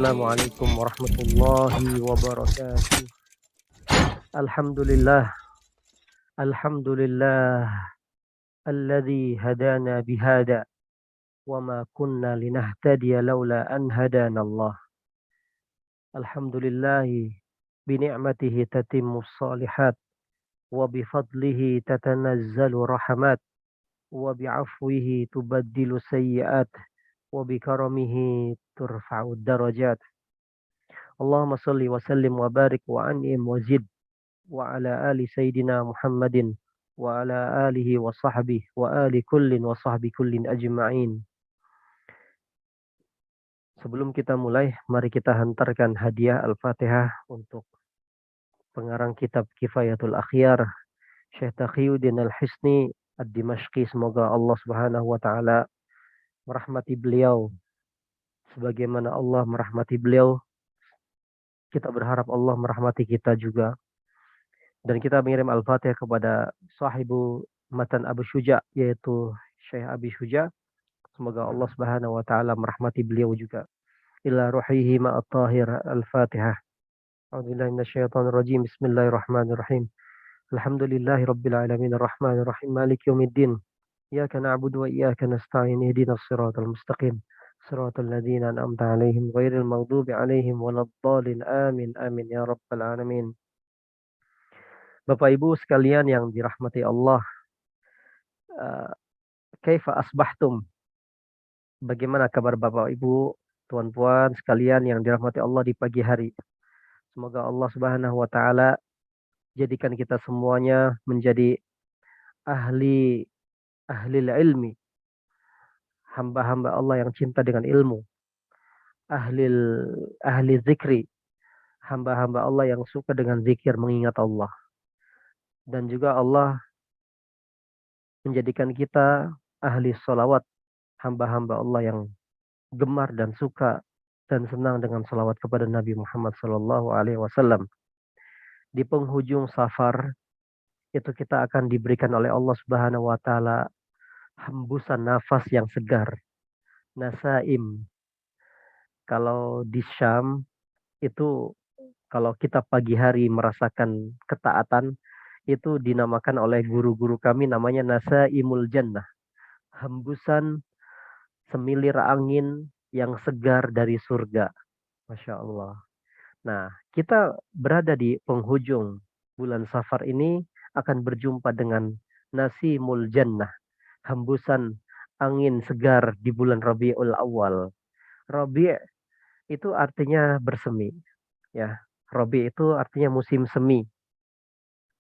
Assalamualaikum warahmatullahi wabarakatuh. Alhamdulillah, alhamdulillah, alladzi hadana bihada, wa ma kunna linahtadiya laula an hadana Allah. Alhamdulillahi, bini'matihi tatimmus salihat, wa bifadlihi tatanazzalu rahmat, wa bi'afwihi tubaddilu sayyi'at, wa bikaramihi turfa'u darajat. Allahumma salli wa sallim wa barik wa an'im wa zid wa ala ali sayyidina Muhammadin wa ala alihi wa sahbihi wa ali kullin wa sahbi kullin ajma'in. Sebelum kita mulai, mari kita hantarkan hadiah Al-Fatihah untuk pengarang kitab Kifayatul Akhyar, Syekh Taqiyuddin Al-Hisni Ad-Dimashqi. Semoga Allah Subhanahu wa taala merahmati beliau sebagaimana Allah merahmati beliau. Kita berharap Allah merahmati kita juga. Dan kita mengirim Al-Fatihah kepada sahibu Matan Abu Syuja, yaitu Syekh Abi Syuja. Semoga Allah Subhanahu wa taala merahmati beliau juga. Ila ruhihi ma'at tahir. Al-Fatihah. A'udzubillahi minasyaitonir rajim. Bismillahirrahmanirrahim. Alhamdulillahi rabbil alamin arrahmanir rahim maliki yaumiddin. Iyyaka na'budu wa iyyaka nasta'in. Ihdinas siratal mustaqim. Siratal ladzina an'amta 'alaihim ghairil maghdubi 'alaihim waladdallin. Amin amin ya rabbal alamin. Bapak Ibu sekalian yang dirahmati Allah, kaifa asbahtum? Bagaimana kabar Bapak Ibu, tuan-puan sekalian yang dirahmati Allah di pagi hari? Semoga Allah Subhanahu wa taala jadikan kita semuanya menjadi ahli ilmi, hamba-hamba Allah yang cinta dengan ilmu, ahli ahli zikri, hamba-hamba Allah yang suka dengan zikir mengingat Allah. Dan juga Allah menjadikan kita ahli salawat, hamba-hamba Allah yang gemar dan suka dan senang dengan salawat kepada Nabi Muhammad sallallahu alaihi wasallam. Di penghujung safar itu kita akan diberikan oleh Allah Subhanahu wa taala hembusan nafas yang segar. Nasaim. Kalau di Syam itu kalau kita pagi hari merasakan ketaatan itu dinamakan oleh guru-guru kami namanya nasaimul jannah. Hembusan semilir angin yang segar dari surga. Masya Allah. Nah, kita berada di penghujung bulan Safar ini akan berjumpa dengan nasimul jannah, hembusan angin segar di bulan Rabiul Awal. Rabi' itu artinya bersemi, ya. Rabi' itu artinya musim semi.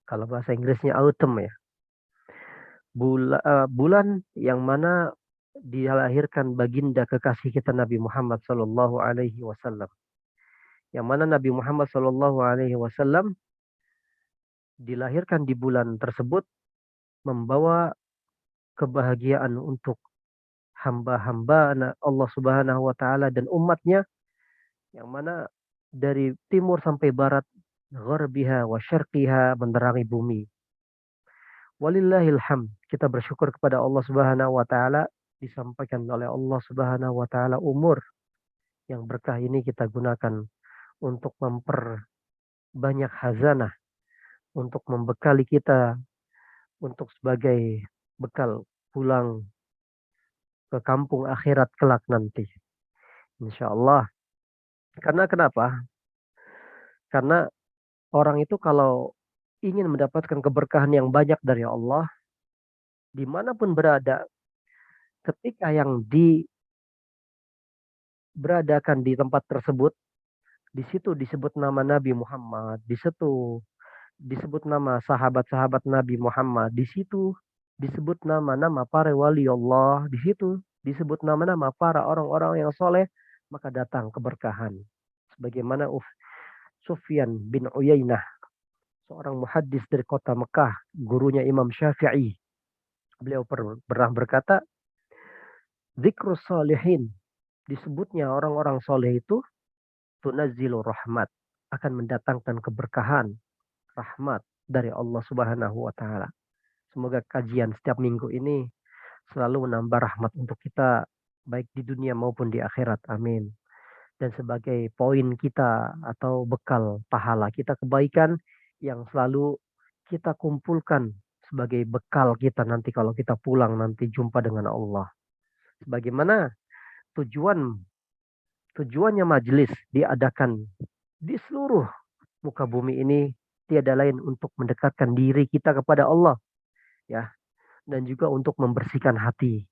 Kalau bahasa Inggrisnya autumn ya. Bulan yang mana dilahirkan baginda kekasih kita Nabi Muhammad sallallahu alaihi wasallam. Yang mana Nabi Muhammad sallallahu alaihi wasallam dilahirkan di bulan tersebut membawa kebahagiaan untuk hamba-hamba Allah Subhanahu wa taala dan umatnya yang mana dari timur sampai barat, gharbiha wa syarqiha, menerangi bumi. Walillahil hamd. Kita bersyukur kepada Allah Subhanahu wa taala disampaikan oleh Allah Subhanahu wa taala umur yang berkah ini kita gunakan untuk memperbanyak hazanah, untuk membekali kita untuk sebagai bekal pulang ke kampung akhirat kelak nanti. Insya Allah. Karena kenapa? Karena orang itu kalau ingin mendapatkan keberkahan yang banyak dari Allah, dimanapun berada, ketika yang diberadakan di tempat tersebut, di situ disebut nama Nabi Muhammad, di situ disebut nama sahabat-sahabat Nabi Muhammad, di situ disebut nama-nama para wali Allah, di situ disebut nama-nama para orang-orang yang soleh, maka datang keberkahan. Sebagaimana Sufyan bin Uyainah, seorang muhaddis dari kota Mekah, gurunya Imam Syafi'i. Beliau pernah berkata, zikrus salihin, disebutnya orang-orang soleh itu, tunazzilu rahmat, akan mendatangkan keberkahan, rahmat dari Allah Subhanahu wa taala. Semoga kajian setiap minggu ini selalu menambah rahmat untuk kita baik di dunia maupun di akhirat. Amin. dan sebagai poin kita atau bekal pahala kita kebaikan yang selalu kita kumpulkan sebagai bekal kita nanti kalau kita pulang nanti jumpa dengan Allah. Sebagaimana tujuan tujuannya majelis diadakan di seluruh muka bumi ini tiada lain untuk mendekatkan diri kita kepada Allah, ya, dan juga untuk membersihkan hati.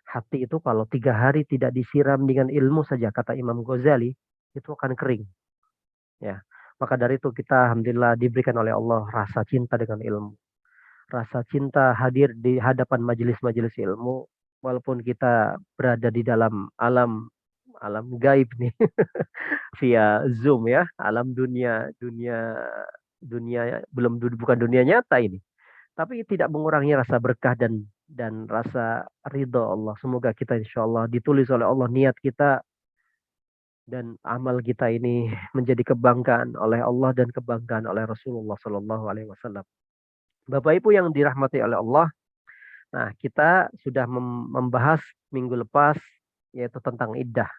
Hati itu kalau 3 hari tidak disiram dengan ilmu saja, kata Imam Ghazali, itu akan kering. Ya, maka dari itu kita alhamdulillah diberikan oleh Allah rasa cinta dengan ilmu. Rasa cinta hadir di hadapan majelis-majelis ilmu, walaupun kita berada di dalam alam alam gaib nih via Zoom ya, alam dunia dunia dunia belum bukan dunia nyata ini. Tapi tidak mengurangi rasa berkah dan rasa ridho Allah. Semoga kita insya Allah ditulis oleh Allah niat kita dan amal kita ini menjadi kebanggaan oleh Allah dan kebanggaan oleh Rasulullah Shallallahu Alaihi Wasallam. Bapak Ibu yang dirahmati oleh Allah, nah kita sudah membahas minggu lepas yaitu tentang iddah.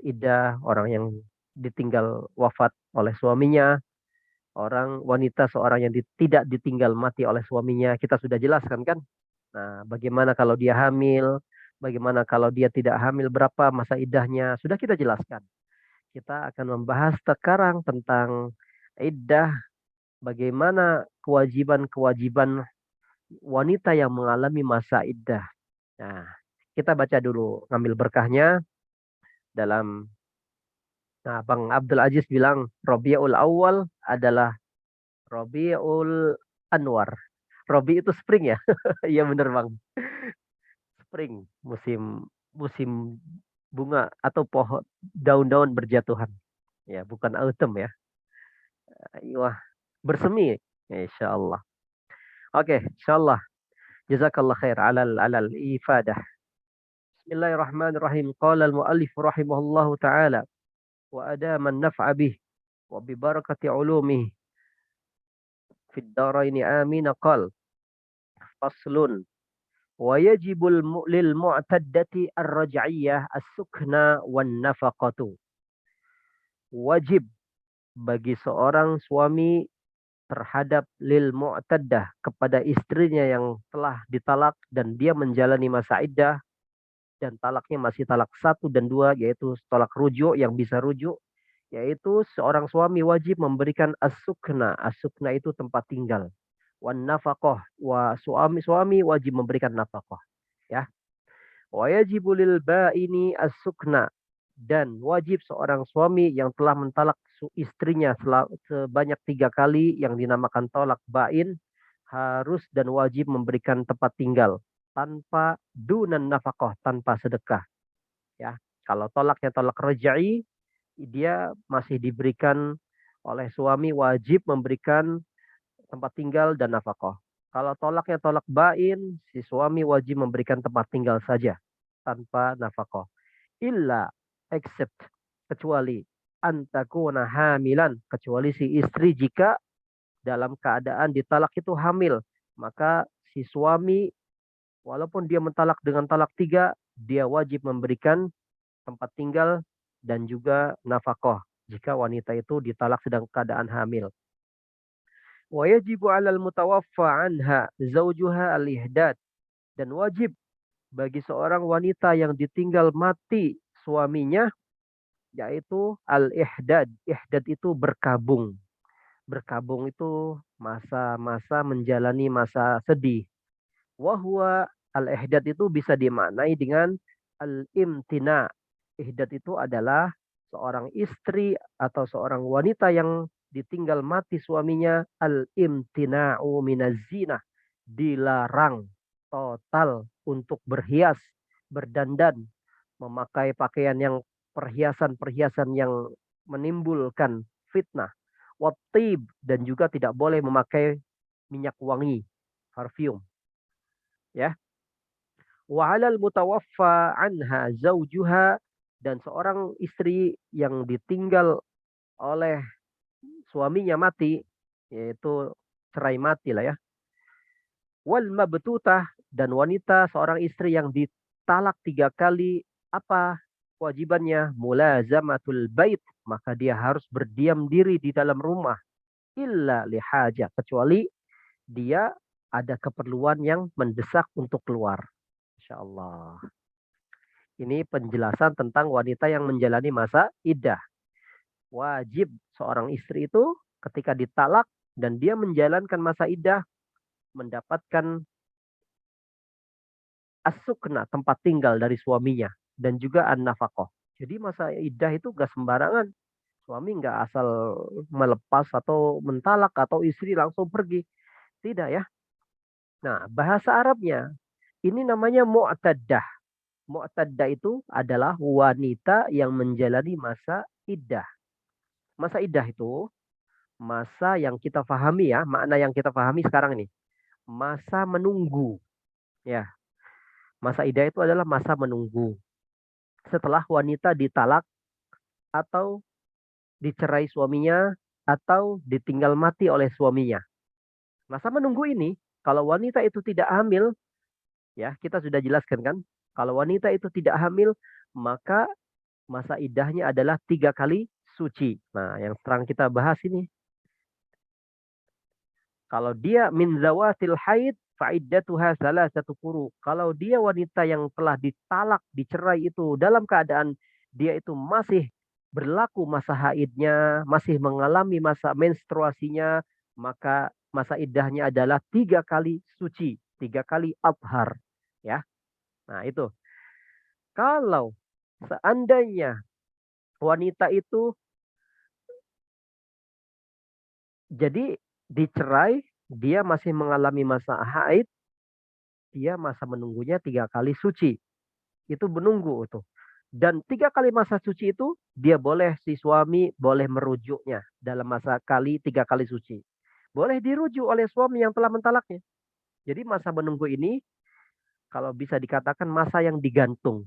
Iddah orang yang ditinggal wafat oleh suaminya, orang wanita seorang yang tidak ditinggal mati oleh suaminya. Kita sudah jelaskan kan? Nah, bagaimana kalau dia hamil? Bagaimana kalau dia tidak hamil? Berapa masa iddahnya? Sudah kita jelaskan. Kita akan membahas sekarang tentang iddah, bagaimana kewajiban-kewajiban wanita yang mengalami masa iddah. Nah, kita baca dulu, ngambil berkahnya dalam. Nah, Bang Abdul Aziz bilang Rabiul Awal adalah Rabiul Anwar. Robi itu spring ya? Iya bener Bang. Spring, musim musim bunga atau pohon daun-daun berjatuhan. Ya, bukan autumn ya. Wah, bersemi. Insyaallah. Oke, insyaallah. Jazakallah khair alal ifadah. Bismillahirrahmanirrahim. Qala al-muallif rahimahullahu taala wa adama an-naf'a bih wa bi barakati ulumihi fid daraini amin qal faslun wa yajibul lil mu'taddati ar-raj'iyyah as-sukna wan nafaqatu. Wajib bagi seorang suami terhadap lil mu'taddah kepada istrinya yang telah ditalak dan dia menjalani masa iddah dan talaknya masih talak 1 dan 2 yaitu talak rujuk yang bisa rujuk, yaitu seorang suami wajib memberikan as-sukna. As-sukna itu tempat tinggal. Wan nafaqah, suami wajib memberikan nafkah, ya. Wa yajibu lil ba'ini as-sukna, dan wajib seorang suami yang telah mentalak istrinya sebanyak 3 kali yang dinamakan tolak bain harus dan wajib memberikan tempat tinggal tanpa dunan nafkah, tanpa sedekah, ya. Kalau tolaknya tolak raj'i, dia masih diberikan oleh suami wajib memberikan tempat tinggal dan nafkah. Kalau tolaknya tolak bain, si suami wajib memberikan tempat tinggal saja tanpa nafkah. Illa, except, kecuali antakuna hamilan, kecuali si istri jika dalam keadaan ditalak itu hamil, maka si suami walaupun dia mentalak dengan talak 3, dia wajib memberikan tempat tinggal dan juga nafkah jika wanita itu ditalak sedang keadaan hamil. Wa yajibu 'alal mutawaffa anha zaujuha al-ihdad, dan wajib bagi seorang wanita yang ditinggal mati suaminya yaitu al-ihdad. Ihdad itu berkabung. Berkabung itu masa-masa menjalani masa sedih. Wahwa al-ihdad itu bisa dimaknai dengan al-imtina. Ihdad itu adalah seorang istri atau seorang wanita yang ditinggal mati suaminya, al-imtina'u minaz-zinah, dilarang total untuk berhias, berdandan, memakai pakaian yang perhiasan-perhiasan yang menimbulkan fitnah, wattib, dan juga tidak boleh memakai minyak wangi, parfum, ya. Wa 'alal mutawaffa anha zaujuha, dan seorang istri yang ditinggal oleh suaminya mati, yaitu cerai mati lah ya. Wal mabtutah, dan wanita seorang istri yang ditalak 3 kali, apa? kewajibannya mulazamatul bait, maka dia harus berdiam diri di dalam rumah illa lihaja, kecuali dia ada keperluan yang mendesak untuk keluar. Insya Allah. Ini penjelasan tentang wanita yang menjalani masa iddah. Wajib seorang istri itu ketika ditalak dan dia menjalankan masa iddah mendapatkan as-sukna, tempat tinggal dari suaminya dan juga an-nafaqah. Jadi masa iddah itu gak sembarangan. Suami nggak asal melepas atau mentalak atau istri langsung pergi. Tidak ya. Nah, bahasa Arabnya ini namanya mu'taddah. Mu'taddah itu adalah wanita yang menjalani masa iddah. Masa iddah itu masa yang kita pahami ya, makna yang kita pahami sekarang ini. Masa menunggu. Ya, masa iddah itu adalah masa menunggu. Setelah wanita ditalak atau dicerai suaminya atau ditinggal mati oleh suaminya. Masa menunggu ini, kalau wanita itu tidak hamil, ya kita sudah jelaskan kan, kalau wanita itu tidak hamil, maka masa iddahnya adalah 3 kali suci. Nah, yang sekarang kita bahas ini, kalau dia min zawatil haid, fa'iddatuha salasatu quru. Kalau dia wanita yang telah ditalak, dicerai itu dalam keadaan dia itu masih berlaku masa haidnya, masih mengalami masa menstruasinya, maka masa iddahnya adalah 3 kali suci, 3 kali athar. Ya, nah itu. Kalau seandainya wanita itu jadi dicerai, dia masih mengalami masa haid, dia masa menunggunya 3 kali suci. Itu menunggu itu. Dan 3 kali masa suci itu dia boleh si suami boleh merujuknya dalam masa 3 kali suci. Boleh dirujuk oleh suami yang telah mentalaknya. Jadi masa menunggu ini kalau bisa dikatakan masa yang digantung.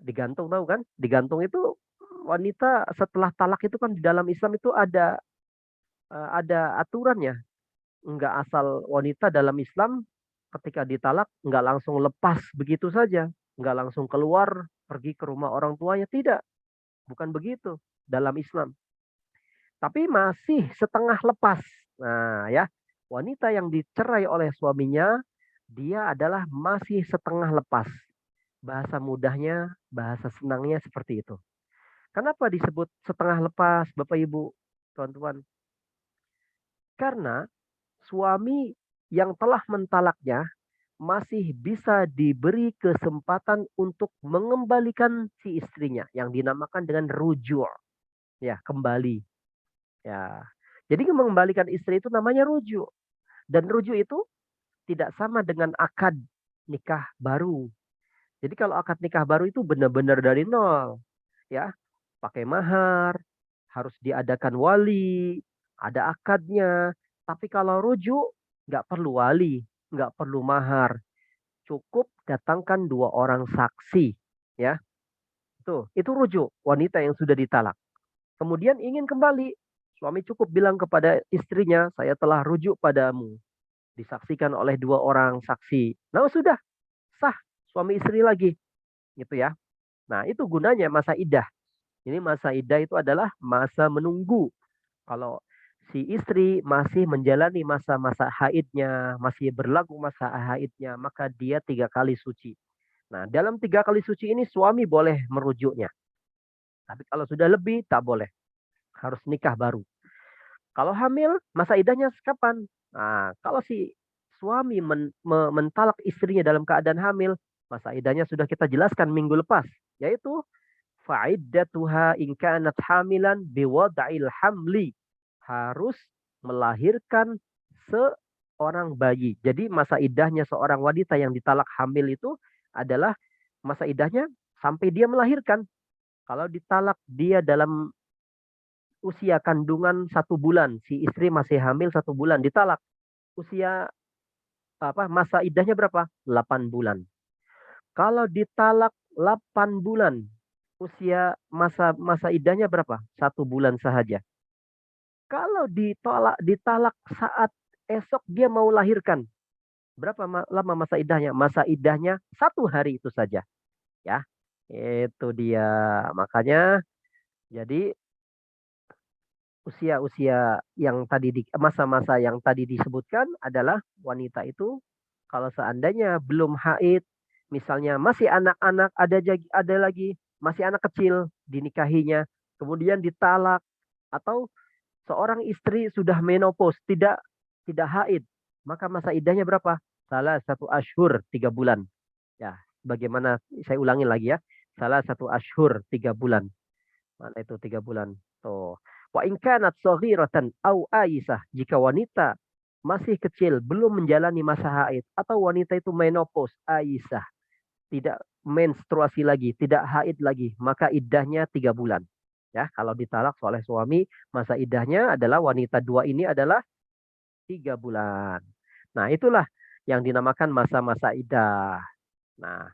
Digantung tahu kan? Digantung itu wanita setelah talak itu kan di dalam Islam itu ada aturannya. Enggak asal wanita dalam Islam ketika ditalak enggak langsung lepas begitu saja, enggak langsung keluar pergi ke rumah orang tuanya, tidak, bukan begitu dalam Islam. Tapi masih setengah lepas. Nah, ya, wanita yang dicerai oleh suaminya dia adalah masih setengah lepas. Bahasa mudahnya, bahasa senangnya seperti itu. Kenapa disebut setengah lepas, Bapak Ibu, teman-teman? Karena suami yang telah mentalaknya masih bisa diberi kesempatan untuk mengembalikan si istrinya yang dinamakan dengan rujuk, ya, kembali. Ya. Jadi mengembalikan istri itu namanya rujuk. Dan rujuk itu tidak sama dengan akad nikah baru. Jadi kalau akad nikah baru itu benar-benar dari nol, ya. Pakai mahar, harus diadakan wali, ada akadnya. Tapi kalau rujuk nggak perlu wali, nggak perlu mahar, cukup datangkan 2 orang saksi, ya. Tuh, itu rujuk wanita yang sudah ditalak. Kemudian ingin kembali, suami cukup bilang kepada istrinya, saya telah rujuk padamu. Disaksikan oleh 2 orang saksi. Nah sudah, sah suami istri lagi, gitu ya. Nah itu gunanya masa iddah. Ini masa iddah itu adalah masa menunggu. Kalau si istri masih menjalani masa-masa haidnya, masih berlaku masa haidnya, maka dia 3 kali suci. Nah, dalam 3 kali suci ini suami boleh merujuknya. Tapi kalau sudah lebih, tak boleh. Harus nikah baru. Kalau hamil, masa iddahnya kapan? Nah, kalau si suami mentalak istrinya dalam keadaan hamil, masa iddahnya sudah kita jelaskan minggu lepas. Yaitu, fa'iddatuha in kanat hamilan biwada'il hamli. Harus melahirkan seorang bayi. Jadi masa iddahnya seorang wanita yang ditalak hamil itu adalah masa iddahnya sampai dia melahirkan. Kalau ditalak dia dalam usia kandungan 1 bulan, si istri masih hamil 1 bulan, ditalak. Usia masa iddahnya berapa? 8 bulan. Kalau ditalak 8 bulan, usia masa masa iddahnya berapa? 1 bulan saja. Kalau ditalak saat esok dia mau lahirkan, berapa lama masa iddahnya? Masa iddahnya 1 hari itu saja, ya. Itu dia. Makanya jadi usia-usia yang tadi masa-masa yang tadi disebutkan adalah wanita itu kalau seandainya belum haid, misalnya masih anak-anak, ada lagi masih anak kecil dinikahinya, kemudian ditalak atau seorang istri sudah menopause, tidak haid, maka masa iddahnya berapa? Salah satu ashur 3 bulan. Ya, bagaimana saya ulangi lagi ya. Salah satu ashur 3 bulan. Mana itu 3 bulan? Tuh. Wa in kanat saghiratan au aisah. Jika wanita masih kecil, belum menjalani masa haid. Atau wanita itu menopause, aisah. Tidak menstruasi lagi, tidak haid lagi. Maka iddahnya 3 bulan. Ya, kalau ditalak oleh suami, masa iddahnya adalah wanita dua ini adalah 3 bulan. Nah, itulah yang dinamakan masa-masa iddah. Nah,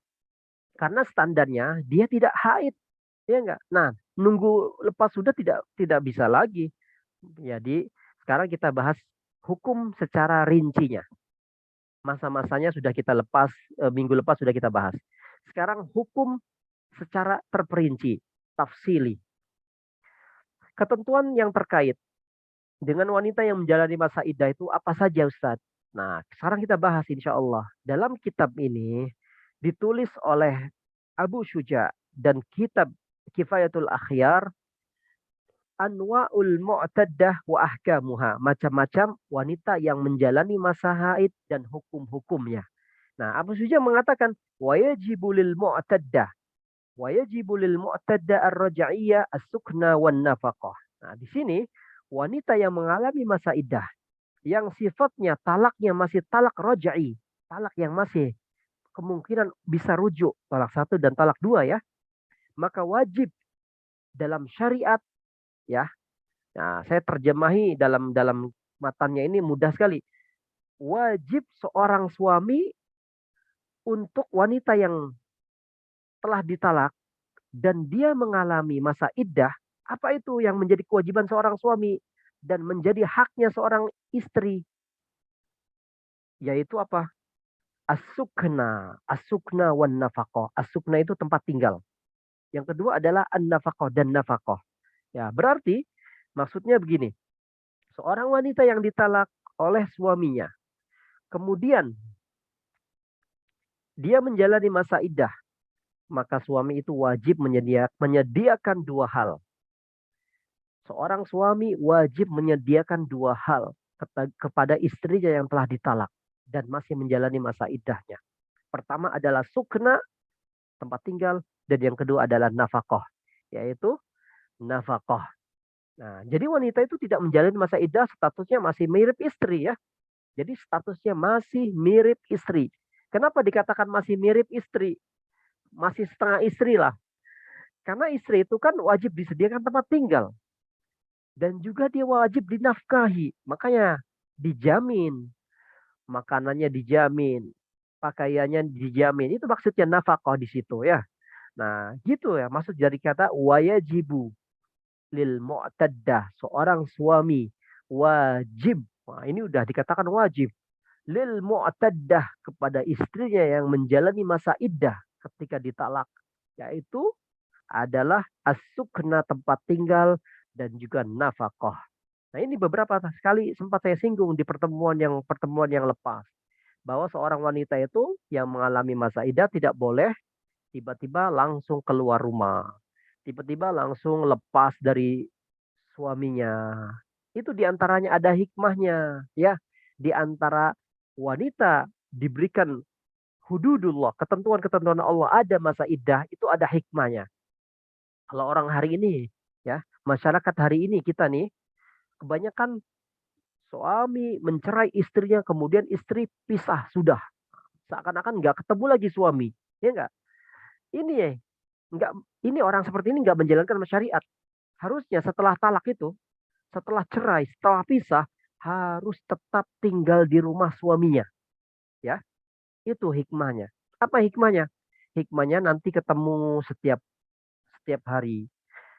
karena standarnya dia tidak haid. Ya enggak? Nah, nunggu lepas sudah tidak bisa lagi. Jadi, sekarang kita bahas hukum secara rincinya. Masa-masanya sudah kita lepas, minggu lepas sudah kita bahas. Sekarang hukum secara terperinci, tafsili. Ketentuan yang terkait dengan wanita yang menjalani masa iddah itu apa saja Ustaz? Nah, sekarang kita bahas insya Allah. Dalam kitab ini ditulis oleh Abu Syuja dan kitab Kifayatul Akhyar Anwa'ul Mu'taddah wa Ahkamuha. Macam-macam wanita yang menjalani masa haid dan hukum-hukumnya. Nah, Abu Syuja mengatakan wayajibu lil mu'taddah wayajibu lil mu'taddah ar-raj'iyyah as-sukna wan nafaqah. Nah, di sini wanita yang mengalami masa iddah yang sifatnya talaknya masih talak raj'i, talak yang masih kemungkinan bisa rujuk, talak satu dan talak dua ya, maka wajib dalam syariat ya. Nah, saya terjemahi dalam dalam matanya ini mudah sekali. Wajib seorang suami untuk wanita yang telah ditalak dan dia mengalami masa iddah, apa itu yang menjadi kewajiban seorang suami dan menjadi haknya seorang istri? Yaitu apa? As-sukna, as-sukna wan nafaqah. As-sukna itu tempat tinggal. Yang kedua adalah an-nafaqah dan nafaqah. Ya, berarti maksudnya begini. Seorang wanita yang ditalak oleh suaminya, kemudian dia menjalani masa iddah, maka suami itu wajib menyediakan dua hal. Seorang suami wajib menyediakan dua hal kepada istrinya yang telah ditalak dan masih menjalani masa iddahnya. Pertama adalah sukna, tempat tinggal, dan yang kedua adalah nafkah, yaitu nafkah. Nah, jadi wanita itu tidak menjalani masa iddah, statusnya masih mirip istri ya. Jadi statusnya masih mirip istri. Kenapa dikatakan masih mirip istri? Masih setengah istri lah. Karena istri itu kan wajib disediakan tempat tinggal. Dan juga dia wajib dinafkahi. Makanya dijamin. Makanannya dijamin. Pakaiannya dijamin. Itu maksudnya nafkah di situ ya. Nah gitu ya. Maksud dari kata wajibu lil mu'taddah. Seorang suami wajib. Nah, ini udah dikatakan wajib. Lil mu'taddah kepada istrinya yang menjalani masa iddah ketika ditalak. Yaitu adalah as-sukna tempat tinggal dan juga nafkah. Nah, ini beberapa kali sempat saya singgung di pertemuan yang lepas bahwa seorang wanita itu yang mengalami masa iddah tidak boleh tiba-tiba langsung keluar rumah. Tiba-tiba langsung lepas dari suaminya. Itu diantaranya ada hikmahnya, ya. Di antara wanita diberikan hududullah, ketentuan-ketentuan Allah ada masa iddah, itu ada hikmahnya. Kalau orang hari ini, ya, masyarakat hari ini kita nih, kebanyakan suami mencerai istrinya, kemudian istri pisah sudah. Seakan-akan nggak ketemu lagi suami, ya enggak? Ini ya, nggak, ini orang seperti ini nggak menjalankan syariat. Harusnya setelah talak itu, setelah cerai, setelah pisah, harus tetap tinggal di rumah suaminya, ya. Itu hikmahnya. Apa hikmahnya? Hikmahnya nanti ketemu setiap setiap hari.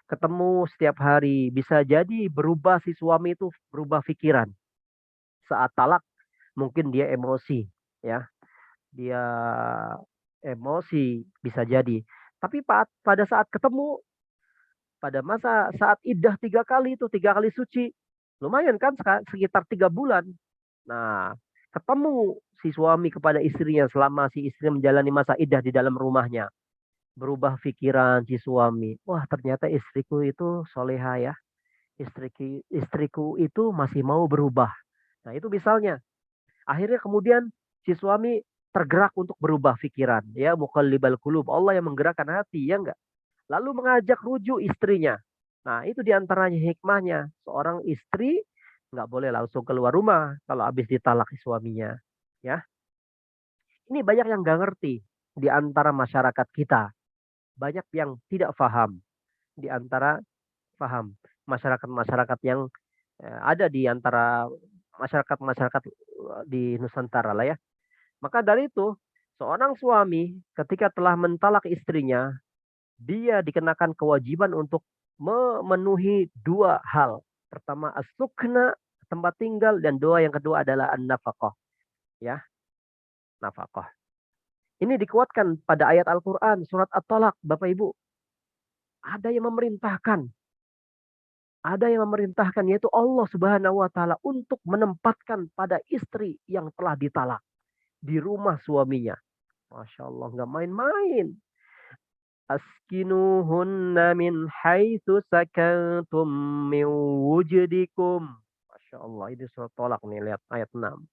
Ketemu setiap hari. Bisa jadi berubah si suami itu berubah pikiran. Saat talak mungkin dia emosi, ya. Dia emosi bisa jadi. Tapi pada saat ketemu, pada masa saat iddah 3 kali itu, 3 kali suci, lumayan kan sekitar 3 bulan. Nah, ketemu si suami kepada istrinya selama si istri menjalani masa iddah di dalam rumahnya. Berubah pikiran si suami. Wah, ternyata istriku itu soleha ya. Istriku itu masih mau berubah. Nah, itu misalnya. Akhirnya kemudian si suami tergerak untuk berubah pikiran. Ya, muqallibal qulub. Allah yang menggerakkan hati, ya enggak? Lalu mengajak rujuk istrinya. Nah, itu diantaranya hikmahnya. Seorang istri nggak boleh langsung keluar rumah kalau habis ditalak suaminya. Ya, ini banyak yang nggak ngerti di antara masyarakat kita. Banyak yang tidak paham di antara paham masyarakat-masyarakat yang ada di antara masyarakat-masyarakat di Nusantara lah ya. Maka dari itu, seorang suami ketika telah mentalak istrinya, dia dikenakan kewajiban untuk memenuhi 2 hal. Pertama, as-sukna, tempat tinggal, dan doa yang kedua adalah an-nafaqah. Ya, nafkah. Ini dikuatkan pada ayat Al-Quran, surat At-Talaq, Bapak Ibu. Ada yang memerintahkan. Ada yang memerintahkan, yaitu Allah Subhanahu wa Ta'ala, untuk menempatkan pada istri yang telah ditalak di rumah suaminya. Masya Allah, nggak main-main. Askinuhunna min haitsu sakantum min wujudikum. Masya Allah, ini surat Tolak nih, lihat ayat 6.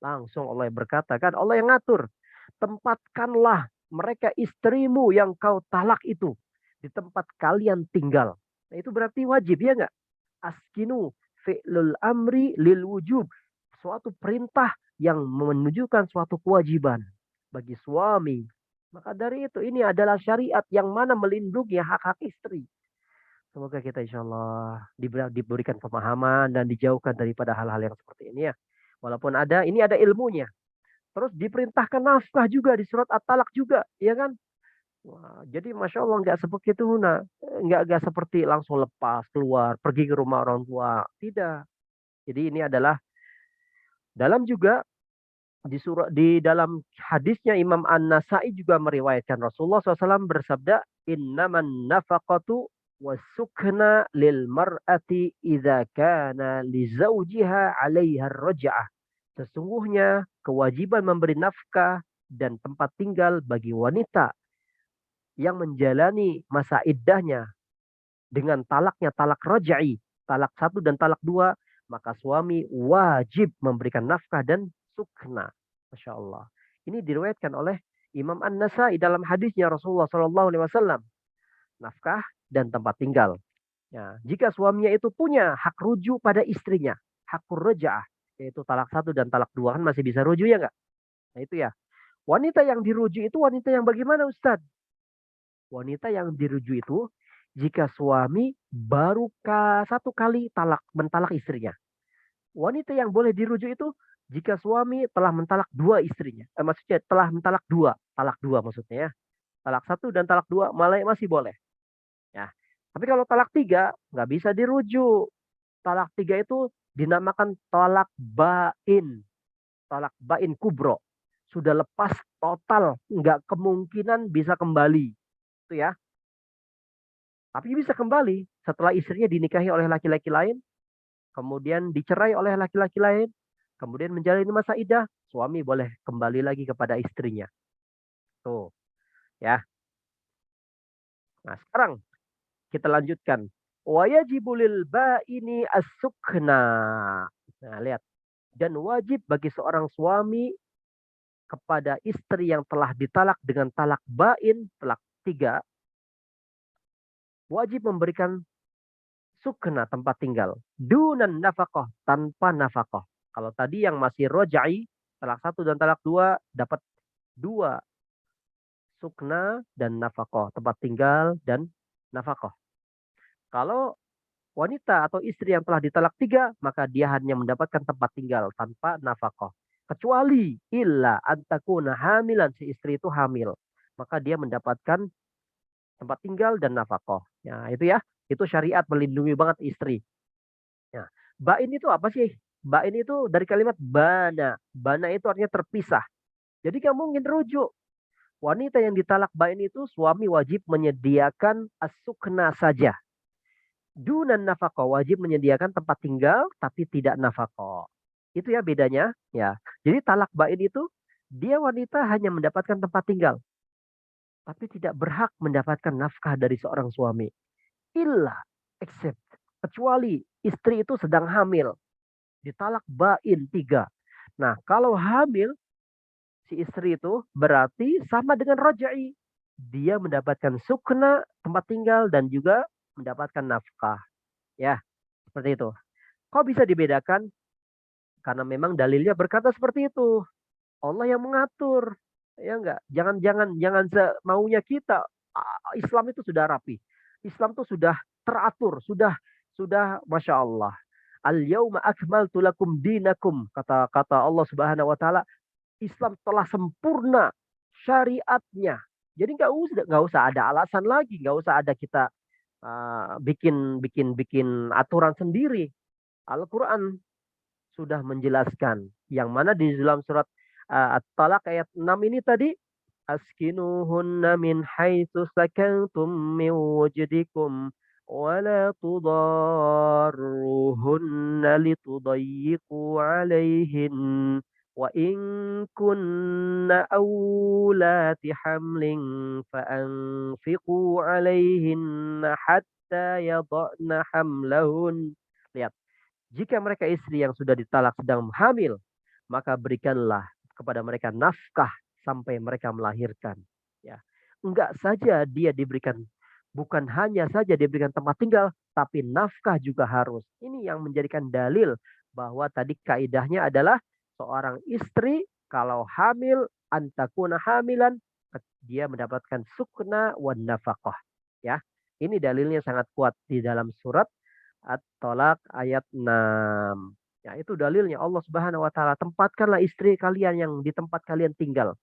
Langsung Allah berkata, kan Allah yang ngatur. Tempatkanlah mereka istrimu yang kau talak itu di tempat kalian tinggal. Nah, itu berarti wajib, ya nggak? Askinu fi'lul amri lil wujub. Suatu perintah yang menunjukkan suatu kewajiban bagi suami. Maka dari itu, ini adalah syariat yang mana melindungi hak-hak istri. Semoga kita insya Allah diberikan pemahaman dan dijauhkan daripada hal-hal yang seperti ini ya. Walaupun ini ada ilmunya. Terus diperintahkan nafkah juga di surat At-Talaq juga, ya kan? Wah, jadi Masya Allah nggak seperti itu, nggak seperti langsung lepas keluar pergi ke rumah orang tua, tidak. Jadi ini adalah dalam juga di dalam hadisnya Imam An-Nasai juga meriwayatkan Rasulullah SAW bersabda, innaman nafaqatu wasukna lil mar'ati idza kana li zawjiha 'alaiha raj'ah. Sesungguhnya kewajiban memberi nafkah dan tempat tinggal bagi wanita yang menjalani masa iddahnya dengan talaknya talak raj'i, talak 1 dan talak 2, maka suami wajib memberikan nafkah dan sukna. Masya Allah. Ini diriwayatkan oleh Imam An-Nasai dalam hadisnya Rasulullah SAW. Nafkah dan tempat tinggal. Ya, jika suaminya itu punya hak rujuk pada istrinya, hak raja'ah, yaitu talak 1 dan talak 2, kan masih bisa rujuk, ya nggak? Nah itu ya. Wanita yang dirujuk itu wanita yang bagaimana, Ustadz? Wanita yang dirujuk itu jika suami baru 1 kali mentalak istrinya. Wanita yang boleh dirujuk itu jika suami telah mentalak 2 istrinya. Maksudnya telah mentalak 2, talak 2 maksudnya ya. Talak 1 dan talak 2 malah masih boleh. Ya. Tapi kalau talak 3 nggak bisa dirujuk. Talak 3 itu dinamakan talak bain. Talak bain kubro. Sudah lepas total, nggak kemungkinan bisa kembali. Itu ya. Tapi bisa kembali setelah istrinya dinikahi oleh laki-laki lain, kemudian dicerai oleh laki-laki lain, kemudian menjalani masa iddah, suami boleh kembali lagi kepada istrinya. Tuh, ya. Nah, sekarang kita lanjutkan. Wa yajibul ba'ini as-sukna. Nah, lihat. Dan wajib bagi seorang suami kepada istri yang telah ditalak dengan talak bain, talak 3, wajib memberikan sukna, tempat tinggal. Dunan nafkah, tanpa nafkah. Kalau tadi yang masih roja'i, talak 1 dan talak 2 dapat 2 sukna dan nafkah, tempat tinggal dan nafkah. Kalau wanita atau istri yang telah ditalak 3, maka dia hanya mendapatkan tempat tinggal tanpa nafkah. Kecuali illa antakuna hamilan, si istri itu hamil, maka dia mendapatkan tempat tinggal dan nafkah. Ya, itu ya. Itu syariat melindungi banget istri. Ya. Bain itu apa sih? Bain itu dari kalimat bana. Bana itu artinya terpisah. Jadi nggak mungkin rujuk. Wanita yang ditalak bain itu suami wajib menyediakan as-sukna saja. Dunan nafkah, wajib menyediakan tempat tinggal tapi tidak nafkah. Itu ya bedanya, ya. Jadi talak bain itu dia wanita hanya mendapatkan tempat tinggal tapi tidak berhak mendapatkan nafkah dari seorang suami. Illa, except, kecuali istri itu sedang hamil, ditalak bain tiga. Nah, kalau hamil si istri itu berarti sama dengan rojai. Dia mendapatkan sukna, tempat tinggal, dan juga mendapatkan nafkah. Ya, seperti itu. Kok bisa dibedakan? Karena memang dalilnya berkata seperti itu. Allah yang mengatur. Ya enggak? Jangan maunya kita. Islam itu sudah rapi. Islam itu sudah teratur, sudah Masya Allah. Al-yawma akmaltu lakum dinakum. Kata Allah Subhanahu wa taala, Islam telah sempurna syariatnya. Jadi nggak usah ada alasan lagi, nggak usah ada kita bikin aturan sendiri. Al-Quran sudah menjelaskan. Yang mana di dalam surat At-Talaq ayat 6 ini tadi, askinuhunna min haitsu sakantum min wujdikum wa la tudarruhunna litudayyiqu alaihin wa in kunna awlati hamlin fa anfiqu alaihinna hatta yada'na hamlahun. Lihat, jika mereka istri yang sudah ditalak sedang hamil, maka berikanlah kepada mereka nafkah sampai mereka melahirkan. Ya, enggak saja dia diberikan, bukan hanya saja diberikan tempat tinggal, tapi nafkah juga harus. Ini yang menjadikan dalil bahwa tadi kaidahnya adalah seorang istri kalau hamil antakuna hamilan, dia mendapatkan sukna wan nafkah. Ya, ini dalilnya sangat kuat di dalam surat At-Tolak ayat 6. Ya, itu dalilnya Allah Subhanahu wa taala, tempatkanlah istri kalian yang di tempat kalian tinggal.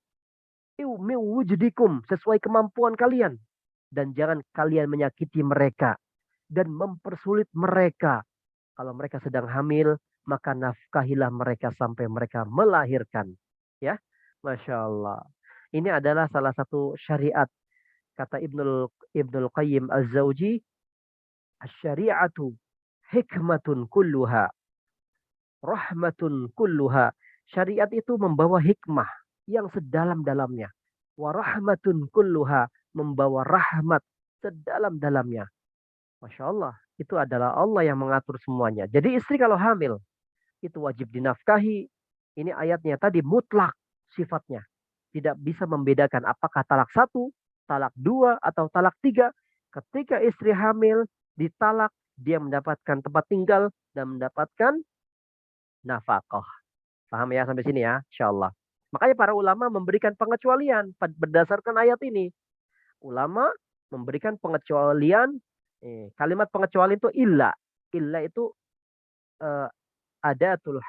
Wujdikum, sesuai kemampuan kalian, dan jangan kalian menyakiti mereka dan mempersulit mereka. Kalau mereka sedang hamil, maka nafkahilah mereka sampai mereka melahirkan. Ya, Masya Allah. Ini adalah salah satu syariat, kata Ibnul Qayyim Az-Zawji, syariatu hikmatun kulluha, rahmatun kulluha. Syariat itu membawa hikmah yang sedalam-dalamnya. Wa rahmatun kulluha, membawa rahmat sedalam-dalamnya. Masya Allah, itu adalah Allah yang mengatur semuanya. Jadi istri kalau hamil, itu wajib dinafkahi. Ini ayatnya tadi mutlak sifatnya. Tidak bisa membedakan apakah talak satu, talak dua, atau talak tiga. Ketika istri hamil, ditalak, dia mendapatkan tempat tinggal dan mendapatkan nafkah. Paham ya sampai sini ya, insya Allah. Makanya para ulama memberikan pengecualian berdasarkan ayat ini. Ulama memberikan pengecualian, kalimat pengecualian itu illa. Illa itu eh, adatul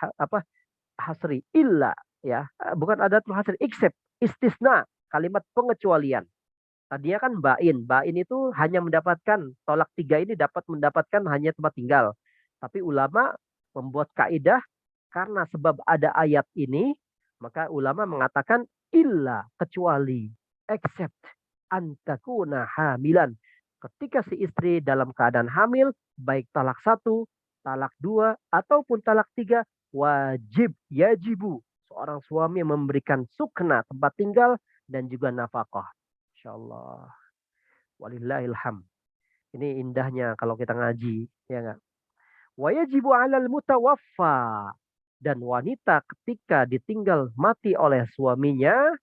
hasri, illa, ya, bukan adatul hasri, except, istisna, kalimat pengecualian. Tadinya kan bain itu hanya mendapatkan tolak tiga, ini dapat mendapatkan hanya tempat tinggal. Tapi ulama membuat kaidah, karena sebab ada ayat ini, maka ulama mengatakan illa, kecuali, except antakuna hamilan. Ketika si istri dalam keadaan hamil, baik talak satu, talak dua, ataupun talak tiga, wajib, yajibu, seorang suami memberikan sukna, tempat tinggal, dan juga nafkah. Insyaallah. Walillahilham. Ini indahnya kalau kita ngaji, ya enggak? Wa yajibu 'alal mutawaffa. Dan wanita ketika ditinggal mati oleh suaminya,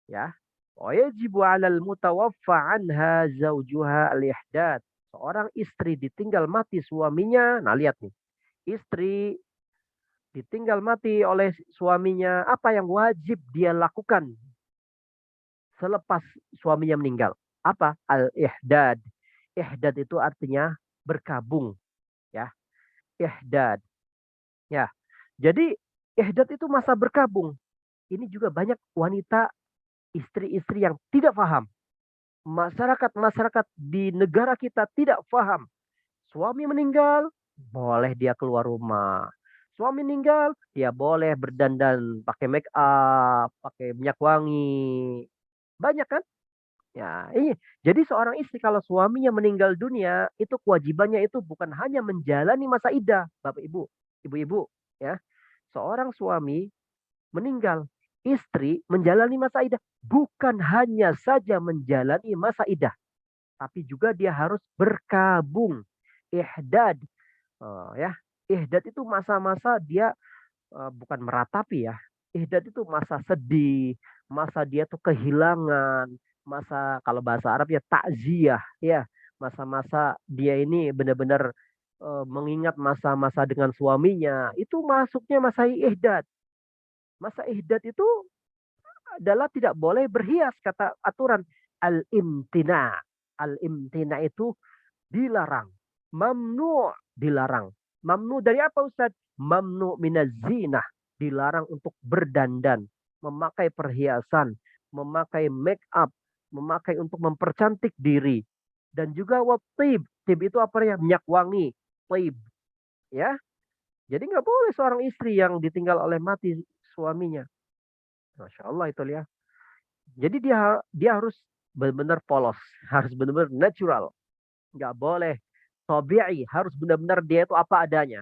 ya. Wa yajibu 'alal mutawaffa anha zaujuha al-ihdad. Seorang istri ditinggal mati suaminya. Nah, lihat nih. Istri ditinggal mati oleh suaminya, apa yang wajib dia lakukan selepas suaminya meninggal? Apa? Al-ihdad. Ihdad itu artinya berkabung, ya. Ihdad. Ya. Jadi ihdad itu masa berkabung. Ini juga banyak wanita, istri-istri yang tidak paham. Masyarakat di negara kita tidak paham. Suami meninggal, boleh dia keluar rumah. Suami meninggal, dia boleh berdandan pakai make up, pakai minyak wangi. Banyak kan? Ya, iya. Jadi seorang istri kalau suaminya meninggal dunia, itu kewajibannya itu bukan hanya menjalani masa iddah, Bapak Ibu, Ibu-ibu, ya. Seorang suami meninggal, istri menjalani masa iddah, bukan hanya saja menjalani masa iddah, tapi juga dia harus berkabung, ihdad, ya. Ihdad itu masa-masa dia bukan meratapi ya. Ihdad itu masa sedih, masa dia tuh kehilangan, masa kalau bahasa Arab ya takziah ya. Masa-masa dia ini benar-benar mengingat masa-masa dengan suaminya, itu masuknya masa ihdad. Masa ihdad itu adalah tidak boleh berhias kata aturan al-imtina. Al-imtina itu dilarang. Mamnu dilarang. Mamnu dari apa Ustaz? Mamnu minaz zinah. Dilarang untuk berdandan, memakai perhiasan, memakai make up, memakai untuk mempercantik diri. Dan juga watib. Tib itu apa ya? Minyak wangi. Tib. Ya. Jadi nggak boleh seorang istri yang ditinggal oleh mati suaminya. Masya Allah itu ya. Jadi dia harus benar-benar polos, harus benar-benar natural, nggak boleh tabi'i, harus benar-benar dia itu apa adanya.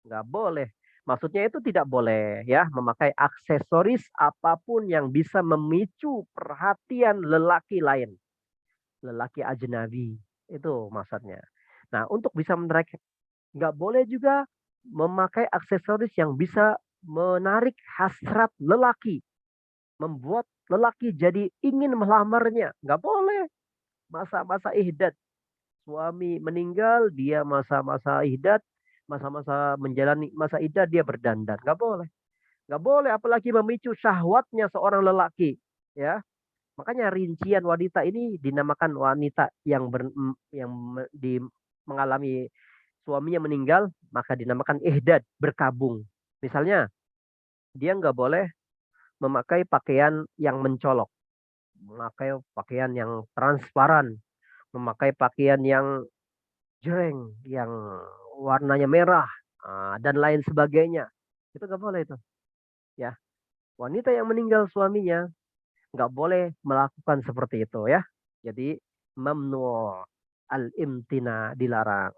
Nggak boleh. Maksudnya itu tidak boleh ya memakai aksesoris apapun yang bisa memicu perhatian lelaki lain, lelaki ajnabi. Itu maksudnya. Nah, untuk bisa menarik, nggak boleh juga memakai aksesoris yang bisa menarik hasrat lelaki, membuat lelaki jadi ingin melamarnya. Nggak boleh. Masa-masa ihdad. Suami meninggal, dia masa-masa ihdad, masa-masa menjalani masa iddah dia berdandan. Nggak boleh. Nggak boleh, apalagi memicu syahwatnya seorang lelaki. Ya, makanya rincian wanita ini dinamakan wanita yang mengalami suaminya meninggal, maka dinamakan ihdad, berkabung. Misalnya, dia nggak boleh memakai pakaian yang mencolok, memakai pakaian yang transparan, memakai pakaian yang jreng, yang warnanya merah, dan lain sebagainya. Itu nggak boleh itu, ya. Wanita yang meninggal suaminya nggak boleh melakukan seperti itu ya. Jadi mamnu al-imtina dilarang.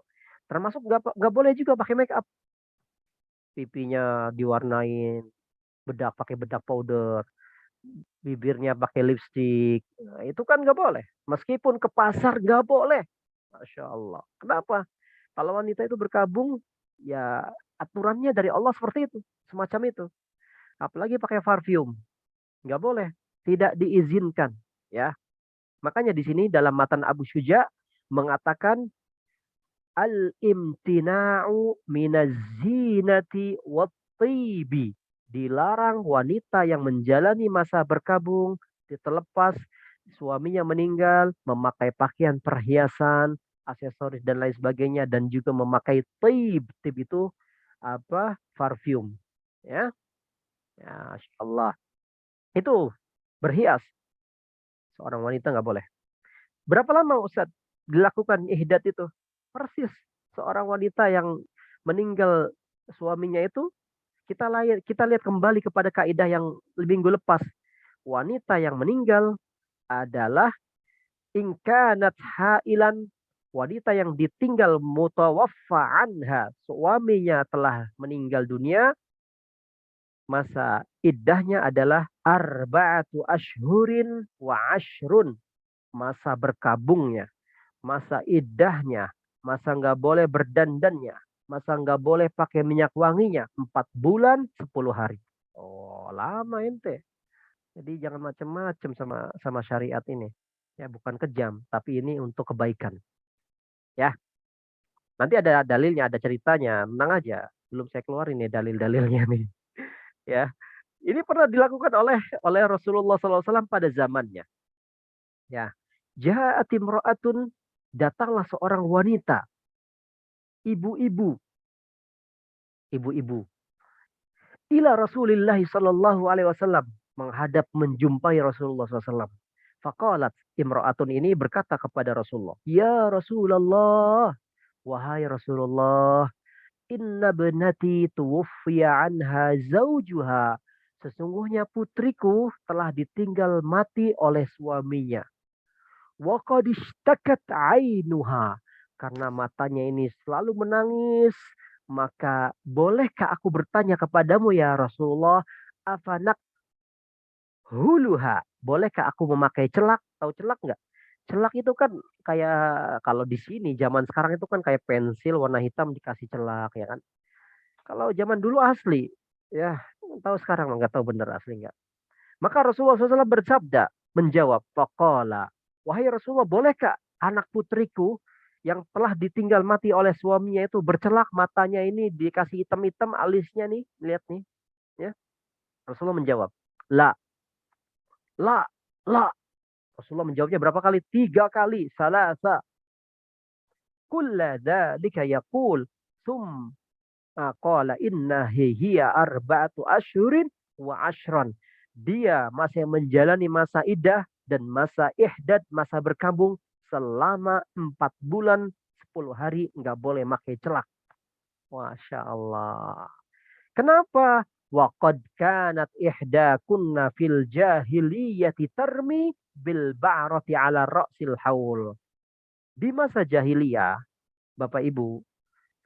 Termasuk nggak boleh juga pakai make up. Pipinya diwarnain bedak pakai bedak powder, bibirnya pakai lipstik. Nah, itu kan nggak boleh. Meskipun ke pasar nggak boleh. Masya Allah. Kenapa? Kalau wanita itu berkabung, ya aturannya dari Allah seperti itu, semacam itu. Apalagi pakai parfum, nggak boleh, tidak diizinkan, ya. Makanya di sini dalam matan Abu Syuja mengatakan al-imtina'u minaz-zinati wat-tibi. Dilarang wanita yang menjalani masa berkabung, terlepas suaminya meninggal, memakai pakaian perhiasan, aksesoris dan lain sebagainya dan juga memakai tib. Tib itu apa? Parfum. Ya. Ya, Allah. Itu berhias. Seorang wanita nggak boleh. Berapa lama Ustaz dilakukan ihdad itu? Persis seorang wanita yang meninggal suaminya itu kita lihat kembali kepada kaidah yang minggu lepas. Wanita yang meninggal adalah ingkanat hailan, wanita yang ditinggal mutawaffa anha, suaminya telah meninggal dunia, masa iddahnya adalah arba'atu ashhurin wa ashrun, masa berkabungnya, masa iddahnya, masa nggak boleh berdandannya, masa nggak boleh pakai minyak wanginya, 4 bulan 10 hari. Oh, lama ente. Jadi jangan macam-macam sama syariat ini. Ya, bukan kejam, tapi ini untuk kebaikan. Ya, nanti ada dalilnya, ada ceritanya. Tenang aja, belum saya keluarin nih dalil-dalilnya nih. Ya, ini pernah dilakukan oleh Rasulullah SAW pada zamannya. Ya, ja'at imra'atun, datanglah seorang wanita, ibu-ibu, ibu-ibu, ila Rasulillah sallallahu alaihi wasallam, menghadap menjumpai Rasulullah SAW. Faqalat, imra'atun ini berkata kepada Rasulullah, "Ya Rasulullah, wahai Rasulullah, inna benati tuwfiya anha zaujuha Sesungguhnya putriku telah ditinggal mati oleh suaminya. Wa qad ishtakat 'ainuha. Karena matanya ini selalu menangis, maka bolehkah aku bertanya kepadamu ya Rasulullah, afanak huluha? Bolehkah aku memakai celak? Tahu celak nggak? Celak itu kan kayak kalau di sini zaman sekarang itu kan kayak pensil warna hitam dikasih celak ya kan. Kalau zaman dulu asli, ya tahu sekarang nggak tahu bener asli nggak. Maka Rasulullah SAW bersabda, menjawab, faqala, wahai Rasulullah, bolehkah anak putriku yang telah ditinggal mati oleh suaminya itu bercelak matanya ini dikasih hitam-hitam alisnya nih, lihat nih, ya. Rasulullah menjawab, la, la, la. Rasulullah menjawabnya berapa kali? 3 kali. Salasa. Kulla dzalika yaqul. Sum qala inna hiya arba'atu asyhurin wa ashran. Dia masih menjalani masa iddah dan masa ihdad, masa berkabung selama 4 bulan 10 hari nggak boleh pakai celak. Masya Allah. Kenapa? Waqad kanat ihdakunna fil jahiliyati tarmi bil ba'rati ala ra'sil haul. Di masa jahiliyah, Bapak Ibu,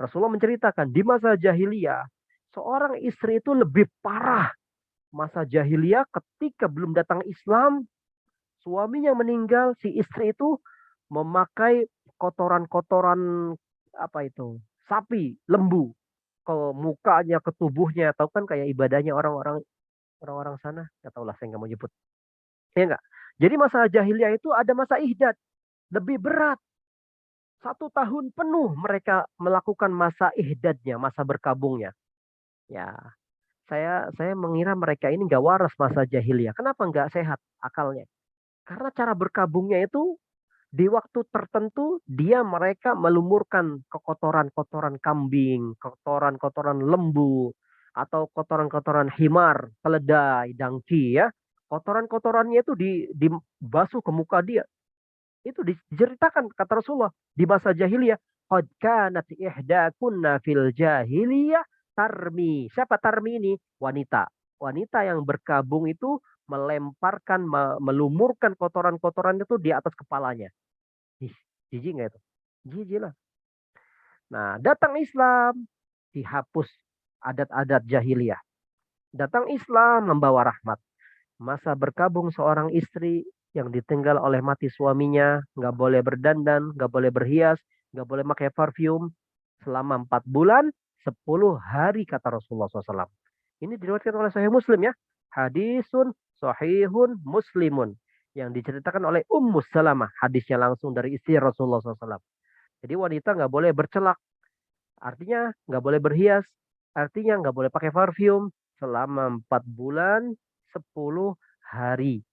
Rasulullah menceritakan di masa jahiliyah, seorang istri itu lebih parah. Masa jahiliyah ketika belum datang Islam, suaminya meninggal, si istri itu memakai kotoran-kotoran apa itu? Sapi, lembu ke mukanya, ke tubuhnya, tahu kan kayak ibadahnya orang-orang sana, nggak tahu lah saya nggak mau nyebut. Ya enggak? Jadi masa jahiliyah itu ada masa ihdad, lebih berat. 1 tahun penuh mereka melakukan masa ihdadnya, masa berkabungnya. Ya, saya mengira mereka ini nggak waras masa jahiliyah. Kenapa nggak sehat akalnya? Karena cara berkabungnya itu di waktu tertentu dia mereka melumurkan kotoran-kotoran kambing, kotoran-kotoran lembu, atau kotoran-kotoran himar, keledai, dangki ya. Kotoran-kotorannya itu dibasuh ke muka dia. Itu diceritakan kata Rasulullah di masa jahiliyah. Qad kanat ihdakunna fil jahiliyah tarmi. Siapa tarmi ini? Wanita. Wanita yang berkabung itu melemparkan, melumurkan kotoran-kotoran itu di atas kepalanya. Ih, jijik nggak itu? Jijik lah. Nah, datang Islam, dihapus adat-adat jahiliyah. Datang Islam membawa rahmat. Masa berkabung seorang istri yang ditinggal oleh mati suaminya, nggak boleh berdandan, nggak boleh berhias, nggak boleh pakai parfum selama 4 bulan, 10 hari kata Rasulullah SAW. Ini diriwayatkan oleh Sahih Muslim ya. Hadisun sahihun muslimun. Yang diceritakan oleh Ummu Salamah. Hadisnya langsung dari istri Rasulullah SAW. Jadi wanita nggak boleh bercelak. Artinya nggak boleh berhias. Artinya nggak boleh pakai parfum selama 4 bulan 10 hari.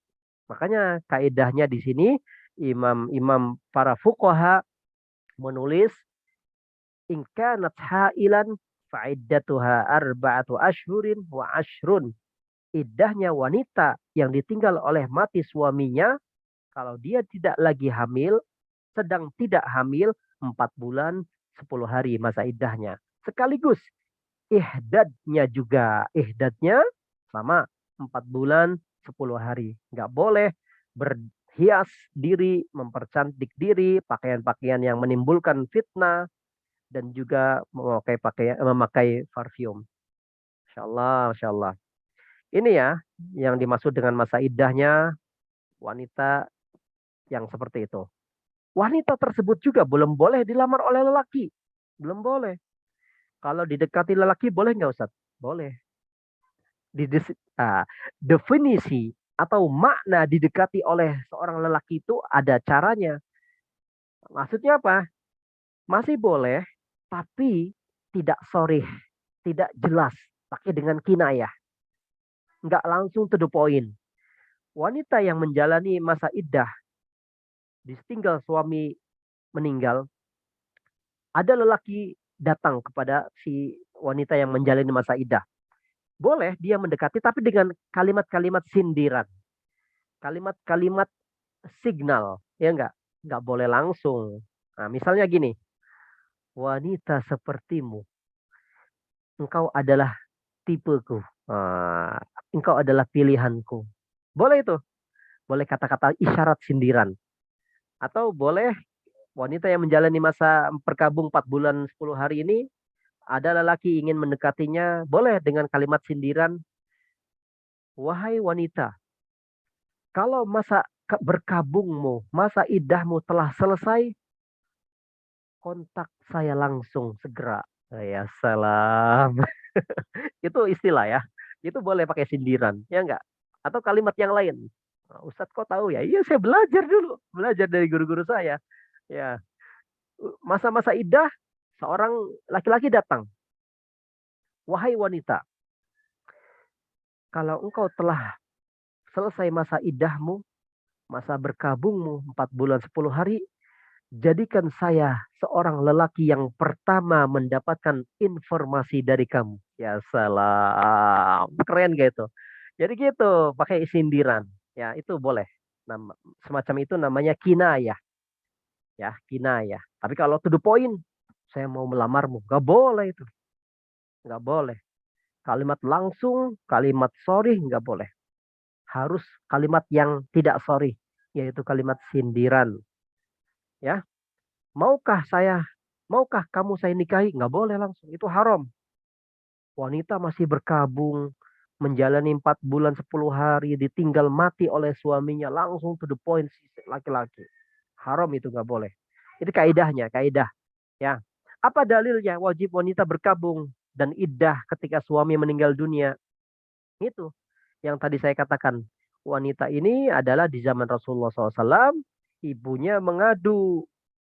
Makanya kaidahnya di sini imam-imam para fuqaha menulis in kanat hailan fa'iddatuha arba'atu ashhurin wa ashrun. Iddahnya wanita yang ditinggal oleh mati suaminya kalau dia tidak lagi hamil, sedang tidak hamil 4 bulan 10 hari masa iddahnya. Sekaligus ihdadnya juga. Ihdadnya sama 4 bulan 10 hari. Nggak boleh berhias diri, mempercantik diri, pakaian-pakaian yang menimbulkan fitnah, dan juga memakai parfum. Masya Allah, Masya Allah. Ini ya yang dimaksud dengan masa iddahnya wanita yang seperti itu. Wanita tersebut juga belum boleh dilamar oleh lelaki. Belum boleh. Kalau didekati lelaki boleh nggak Ustaz? Boleh. Definisi atau makna didekati oleh seorang lelaki itu ada caranya. Maksudnya apa? Masih boleh, tapi tidak sorih, tidak jelas, pakai dengan kinayah. Nggak langsung to the point. Wanita yang menjalani masa iddah, ditinggal suami meninggal, ada lelaki datang kepada si wanita yang menjalani masa iddah. Boleh dia mendekati, tapi dengan kalimat-kalimat sindiran. Kalimat-kalimat signal, ya enggak boleh langsung. Nah, misalnya gini, wanita sepertimu, engkau adalah tipeku. Nah, engkau adalah pilihanku. Boleh itu. Boleh kata-kata isyarat sindiran. Atau boleh wanita yang menjalani masa berkabung 4 bulan 10 hari ini, ada lelaki ingin mendekatinya, boleh dengan kalimat sindiran, wahai wanita, kalau masa berkabungmu, masa idahmu telah selesai, kontak saya langsung segera. Ya salam. Itu istilah ya. Itu boleh pakai sindiran, ya enggak? Atau kalimat yang lain. "Nah, Ustadz kok tahu ya? Iya saya belajar dulu. Belajar dari guru-guru saya. Ya, masa-masa idah, seorang laki-laki datang. Wahai wanita, kalau engkau telah selesai masa idahmu, masa berkabungmu 4 bulan 10 hari, jadikan saya seorang lelaki yang pertama mendapatkan informasi dari kamu. Ya salam. Keren gitu. Jadi gitu, pakai sindiran. Ya, itu boleh. Nama, semacam itu namanya kinayah. Ya, kinayah. Tapi kalau to the point, saya mau melamarmu. Gak boleh itu. Gak boleh. Kalimat langsung, kalimat sorry, nggak boleh. Harus kalimat yang tidak sorry, yaitu kalimat sindiran. Ya, maukah kamu saya nikahi? Nggak boleh langsung, itu haram. Wanita masih berkabung, menjalani 4 bulan 10 hari, ditinggal mati oleh suaminya, langsung to the point si laki-laki. Haram itu nggak boleh. Itu kaidahnya, kaidah. Ya. Apa dalilnya wajib wanita berkabung dan iddah ketika suami meninggal dunia? Itu yang tadi saya katakan. Wanita ini adalah di zaman Rasulullah SAW, ibunya mengadu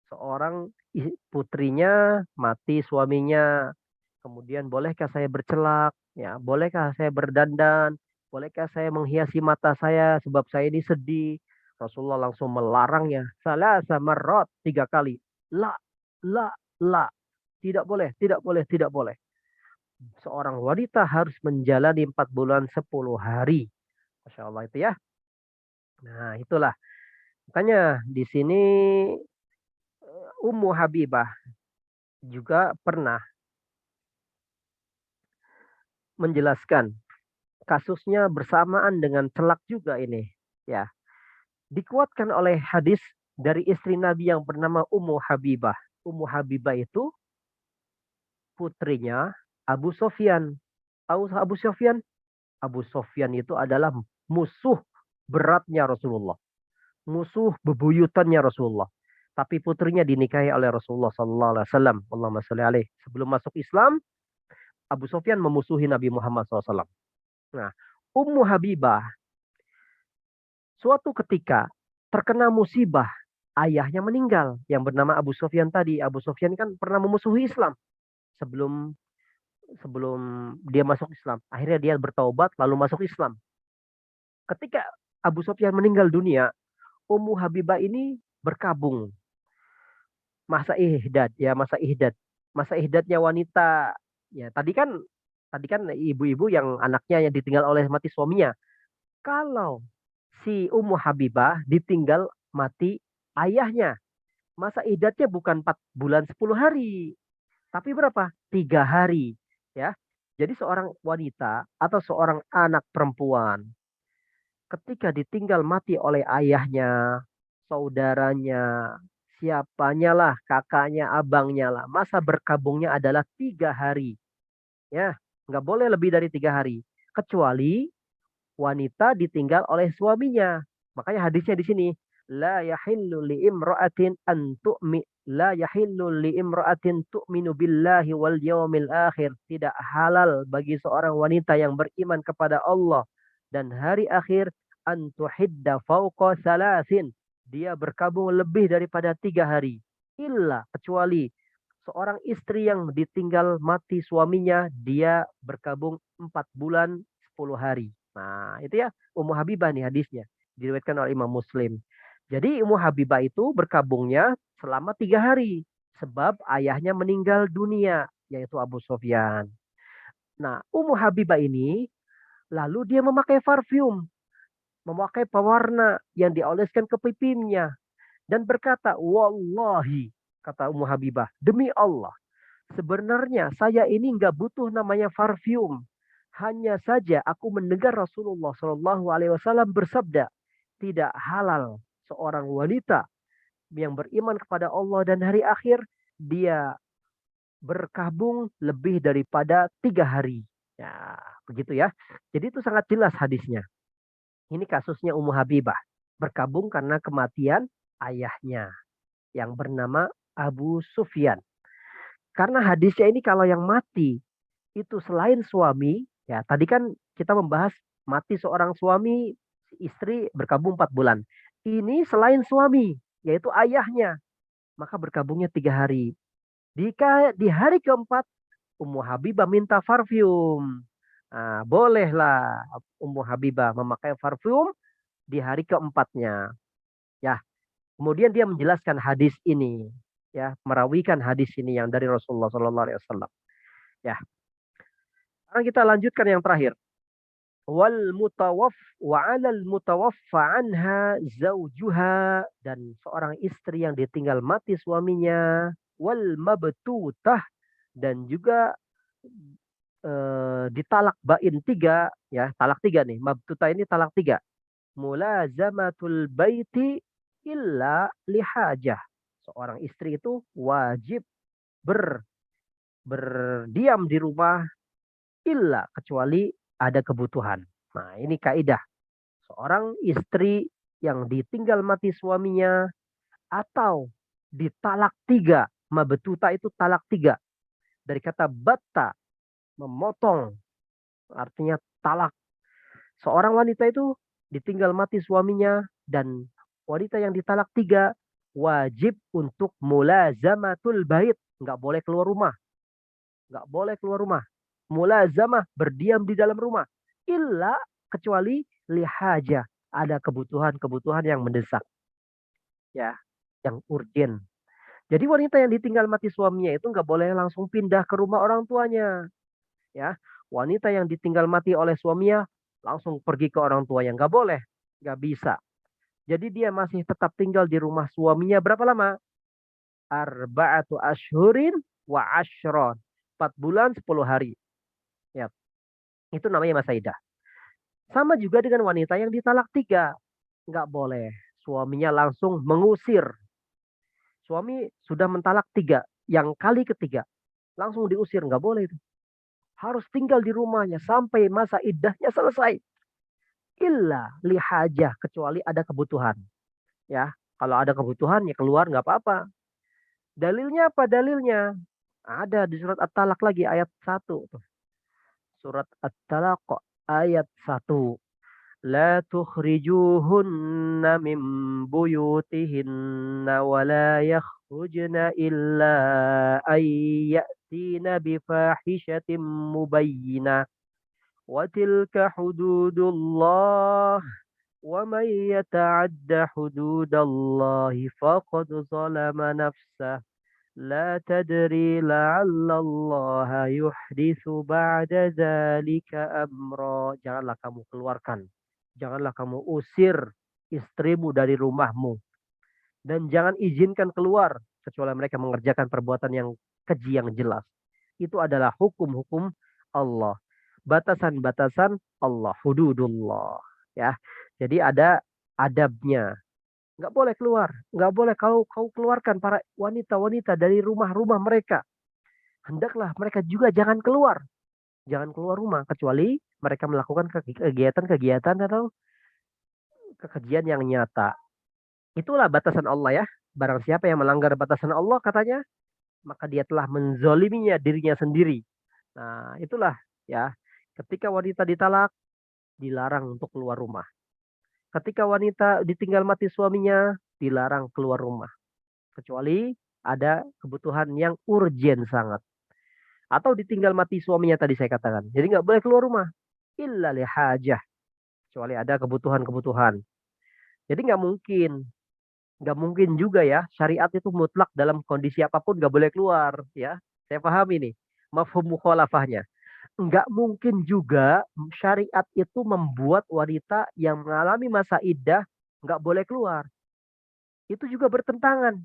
seorang putrinya mati suaminya. Kemudian bolehkah saya bercelak? Ya, bolehkah saya berdandan? Bolehkah saya menghiasi mata saya sebab saya ini sedih? Rasulullah langsung melarangnya. Salah sama rot 3 kali. La, la, la. Tidak boleh, tidak boleh, tidak boleh. Seorang wanita harus menjalani 4 bulan 10 hari. Masya Allah itu ya. Nah, itulah. Makanya di sini Ummu Habibah juga pernah menjelaskan kasusnya bersamaan dengan celak juga ini. Ya, dikuatkan oleh hadis dari istri Nabi yang bernama Ummu Habibah. Ummu Habibah itu putrinya Abu Sofyan. Tahu Abu Sofyan? Abu Sofyan itu adalah musuh beratnya Rasulullah. Musuh bebuyutannya Rasulullah. Tapi putrinya dinikahi oleh Rasulullah Sallallahu Alaihi Wasallam. Allahumma sholli alaih. Sebelum masuk Islam, Abu Sofyan memusuhi Nabi Muhammad SAW. Nah, Ummu Habibah suatu ketika terkena musibah, ayahnya meninggal yang bernama Abu Sofyan tadi. Abu Sofyan kan pernah memusuhi Islam sebelum sebelum dia masuk Islam. Akhirnya dia bertaubat lalu masuk Islam. Ketika Abu Sofyan meninggal dunia, Ummu Habibah ini berkabung masa ihdad ya, masa ihdad. Masa ihdadnya wanita ya tadi kan ibu-ibu yang anaknya yang ditinggal oleh mati suaminya. Kalau si Ummu Habibah ditinggal mati ayahnya, masa iddahnya bukan 4 bulan 10 hari, tapi berapa? 3 hari. Ya. Jadi seorang wanita atau seorang anak perempuan ketika ditinggal mati oleh ayahnya, saudaranya, siapanya lah, kakaknya, abangnya lah, masa berkabungnya adalah 3 hari. Ya, nggak boleh lebih dari 3 hari. Kecuali wanita ditinggal oleh suaminya. Makanya hadisnya di sini, la yahillu li imra'atin an tu'mi la yahillu li imra'atin tu'minu billahi wal yawmil akhir. Tidak halal bagi seorang wanita yang beriman kepada Allah dan hari akhir an tuhidda fauqa salasin. Dia berkabung lebih daripada 3 hari. Illa kecuali seorang istri yang ditinggal mati suaminya, dia berkabung 4 bulan 10 hari. Nah, itu ya Ummu Habibah nih hadisnya. Diriwayatkan oleh Imam Muslim. Jadi Ummu Habibah itu berkabungnya selama 3 hari. Sebab ayahnya meninggal dunia, yaitu Abu Sofyan. Nah, Ummu Habibah ini lalu dia memakai parfum, memakai pewarna yang dioleskan ke pipinya dan berkata, "Wallahi," kata Ummu Habibah, "demi Allah, sebenarnya saya ini nggak butuh namanya parfum. Hanya saja aku mendengar Rasulullah Shallallahu Alaihi Wasallam bersabda, tidak halal seorang wanita yang beriman kepada Allah dan hari akhir dia berkabung lebih daripada 3 hari. Ya, begitu ya. Jadi itu sangat jelas hadisnya. Ini kasusnya Ummu Habibah. Berkabung karena kematian ayahnya yang bernama Abu Sufyan. Karena hadisnya ini kalau yang mati itu selain suami, ya tadi kan kita membahas mati seorang suami, istri berkabung 4 bulan. Ini selain suami, yaitu ayahnya, maka berkabungnya 3 hari. Di hari keempat, Ummu Habibah minta parfum. Nah, bolehlah Ummu Habibah memakai parfum di hari keempatnya. Ya, kemudian dia menjelaskan hadis ini, ya, merawikan hadis ini yang dari Rasulullah Sallallahu Alaihi Wasallam. Ya, sekarang kita lanjutkan yang terakhir. Wal mutawaf wa 'alal mutawaffa anha zaujuha, dan seorang istri yang ditinggal mati suaminya, wal mabtutah, dan juga ditalak bain 3, ya talak 3 nih, mabtutah ini talak 3. Mulazamatul baiti illa lihajah. Seorang istri itu wajib ber, berdiam di rumah illa kecuali ada kebutuhan. Nah, ini kaidah. Seorang istri yang ditinggal mati suaminya atau ditalak 3, mabetuta itu talak 3. Dari kata batta, memotong, artinya talak. Seorang wanita itu ditinggal mati suaminya dan wanita yang ditalak 3 wajib untuk mulazamatul bait. Nggak boleh keluar rumah. Nggak boleh keluar rumah. Mulazamah, berdiam di dalam rumah. Illa kecuali lihaja. Ada kebutuhan-kebutuhan yang mendesak. Ya, yang urgen. Jadi wanita yang ditinggal mati suaminya itu nggak boleh langsung pindah ke rumah orang tuanya. Ya, wanita yang ditinggal mati oleh suaminya langsung pergi ke orang tuanya. Nggak boleh. Nggak bisa. Jadi dia masih tetap tinggal di rumah suaminya berapa lama? Arba'atu ashhurin wa ashron. 4 bulan 10 hari. Ya, itu namanya masa idah. Sama juga dengan wanita yang ditalak 3. Nggak boleh. Suaminya langsung mengusir. Suami sudah mentalak 3. Yang kali ketiga. Langsung diusir. Nggak boleh itu. Harus tinggal di rumahnya sampai masa iddahnya selesai. Illa lihajah. Kecuali ada kebutuhan. Ya, kalau ada kebutuhan ya keluar nggak apa-apa. Dalilnya apa dalilnya? Ada di surat At-Talaq lagi ayat 1. Surat At-Talaq ayat 1. La tukhrijuhunna min buyutihinna wa la yakhrujna illa an ya'tina bifahishatin mubayyinah. Wa tilka hududullah wa man yata'adda hududallahi faqad zalama nafsah. La tadri la'allallaha yuhditsu ba'da dzalika amra. Janganlah kamu keluarkan. Janganlah kamu usir istrimu dari rumahmu. Dan jangan izinkan keluar. Kecuali mereka mengerjakan perbuatan yang keji yang jelas. Itu adalah hukum-hukum Allah. Batasan-batasan Allah. Hududullah. Ya. Jadi ada adabnya. Nggak boleh keluar. Nggak boleh kau keluarkan para wanita-wanita dari rumah-rumah mereka. Hendaklah mereka juga jangan keluar. Jangan keluar rumah. Kecuali mereka melakukan kegiatan-kegiatan atau kekejian yang nyata. Itulah batasan Allah ya. Barang siapa yang melanggar batasan Allah katanya, maka dia telah menzoliminya dirinya sendiri. Nah itulah ya. Ketika wanita ditalak, dilarang untuk keluar rumah. Ketika wanita ditinggal mati suaminya, dilarang keluar rumah. Kecuali ada kebutuhan yang urgen sangat. Atau ditinggal mati suaminya tadi saya katakan. Jadi nggak boleh keluar rumah. Illa lihajah. Kecuali ada kebutuhan-kebutuhan. Jadi nggak mungkin. Nggak mungkin juga ya. Syariat itu mutlak dalam kondisi apapun nggak boleh keluar. Ya, saya paham ini. Mafhum mukhalafahnya. Nggak mungkin juga syariat itu membuat wanita yang mengalami masa iddah nggak boleh keluar. Itu juga bertentangan.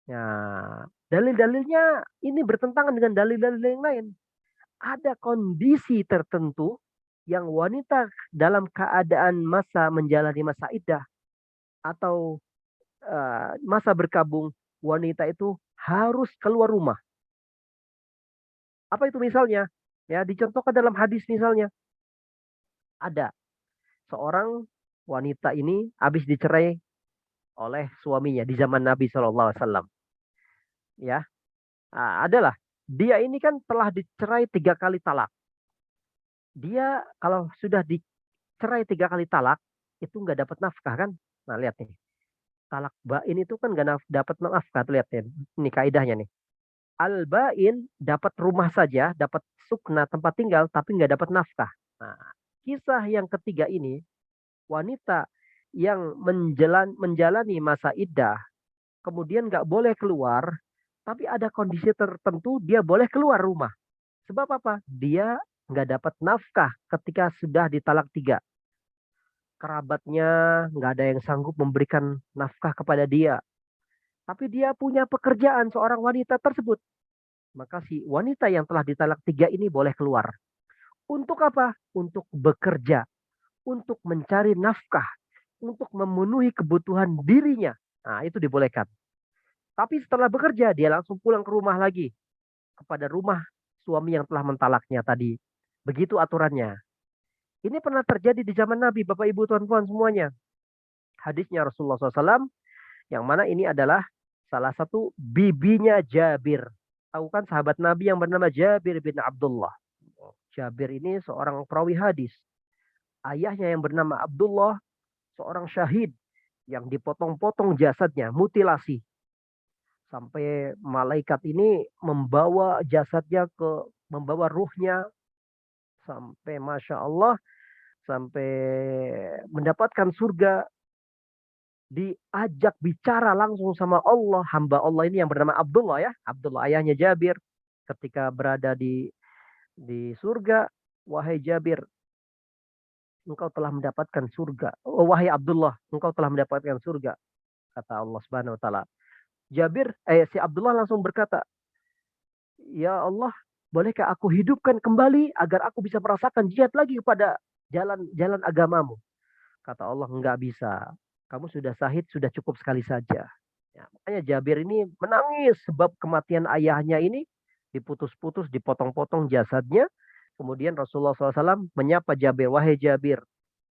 Ya, dalil-dalilnya ini bertentangan dengan dalil-dalil yang lain. Ada kondisi tertentu yang wanita dalam keadaan menjalani masa iddah atau masa berkabung, wanita itu harus keluar rumah. Apa itu misalnya? Ya, dicontohkan dalam hadis misalnya. Ada seorang wanita ini habis dicerai oleh suaminya di zaman Nabi Shallallahu Alaihi Wasallam. Ya, adalah dia ini kan telah dicerai 3 kali talak. Dia kalau sudah dicerai 3 kali talak itu nggak dapat nafkah kan? Nah lihat nih, talak bain itu kan nggak dapat nafkah. Lihat ya, ini kaidahnya nih. Al bain dapat rumah saja, dapat sukna tempat tinggal, tapi nggak dapat nafkah. Nah, kisah yang ketiga ini, wanita yang menjalani masa iddah, kemudian nggak boleh keluar, tapi ada kondisi tertentu dia boleh keluar rumah. Sebab apa? Dia nggak dapat nafkah ketika sudah ditalak 3. Kerabatnya nggak ada yang sanggup memberikan nafkah kepada dia. Tapi dia punya pekerjaan seorang wanita tersebut. Maka si wanita yang telah ditalak 3 ini boleh keluar. Untuk apa? Untuk bekerja. Untuk mencari nafkah. Untuk memenuhi kebutuhan dirinya. Nah itu dibolehkan. Tapi setelah bekerja dia langsung pulang ke rumah lagi. Kepada rumah suami yang telah mentalaknya tadi. Begitu aturannya. Ini pernah terjadi di zaman Nabi, Bapak Ibu Tuan-Tuan semuanya. Hadisnya Rasulullah SAW, yang mana ini adalah salah satu bibinya Jabir. Tahu kan sahabat Nabi yang bernama Jabir bin Abdullah. Jabir ini seorang perawi hadis. Ayahnya yang bernama Abdullah, seorang syahid yang dipotong-potong jasadnya, mutilasi. Sampai malaikat ini membawa ruhnya sampai Masya Allah, sampai mendapatkan surga, diajak bicara langsung sama Allah, hamba Allah ini yang bernama Abdullah ya, Abdullah ayahnya Jabir, ketika berada di surga, wahai Jabir, engkau telah mendapatkan surga. Oh, wahai Abdullah, engkau telah mendapatkan surga, kata Allah Subhanahu wa taala. Si Abdullah langsung berkata, ya Allah, bolehkah aku hidupkan kembali agar aku bisa merasakan jihad lagi kepada jalan agamamu? Kata Allah, enggak bisa. Kamu sudah syahid, sudah cukup sekali saja. Ya, makanya Jabir ini menangis sebab kematian ayahnya ini diputus-putus, dipotong-potong jasadnya. Kemudian Rasulullah SAW menyapa Jabir, wahai Jabir,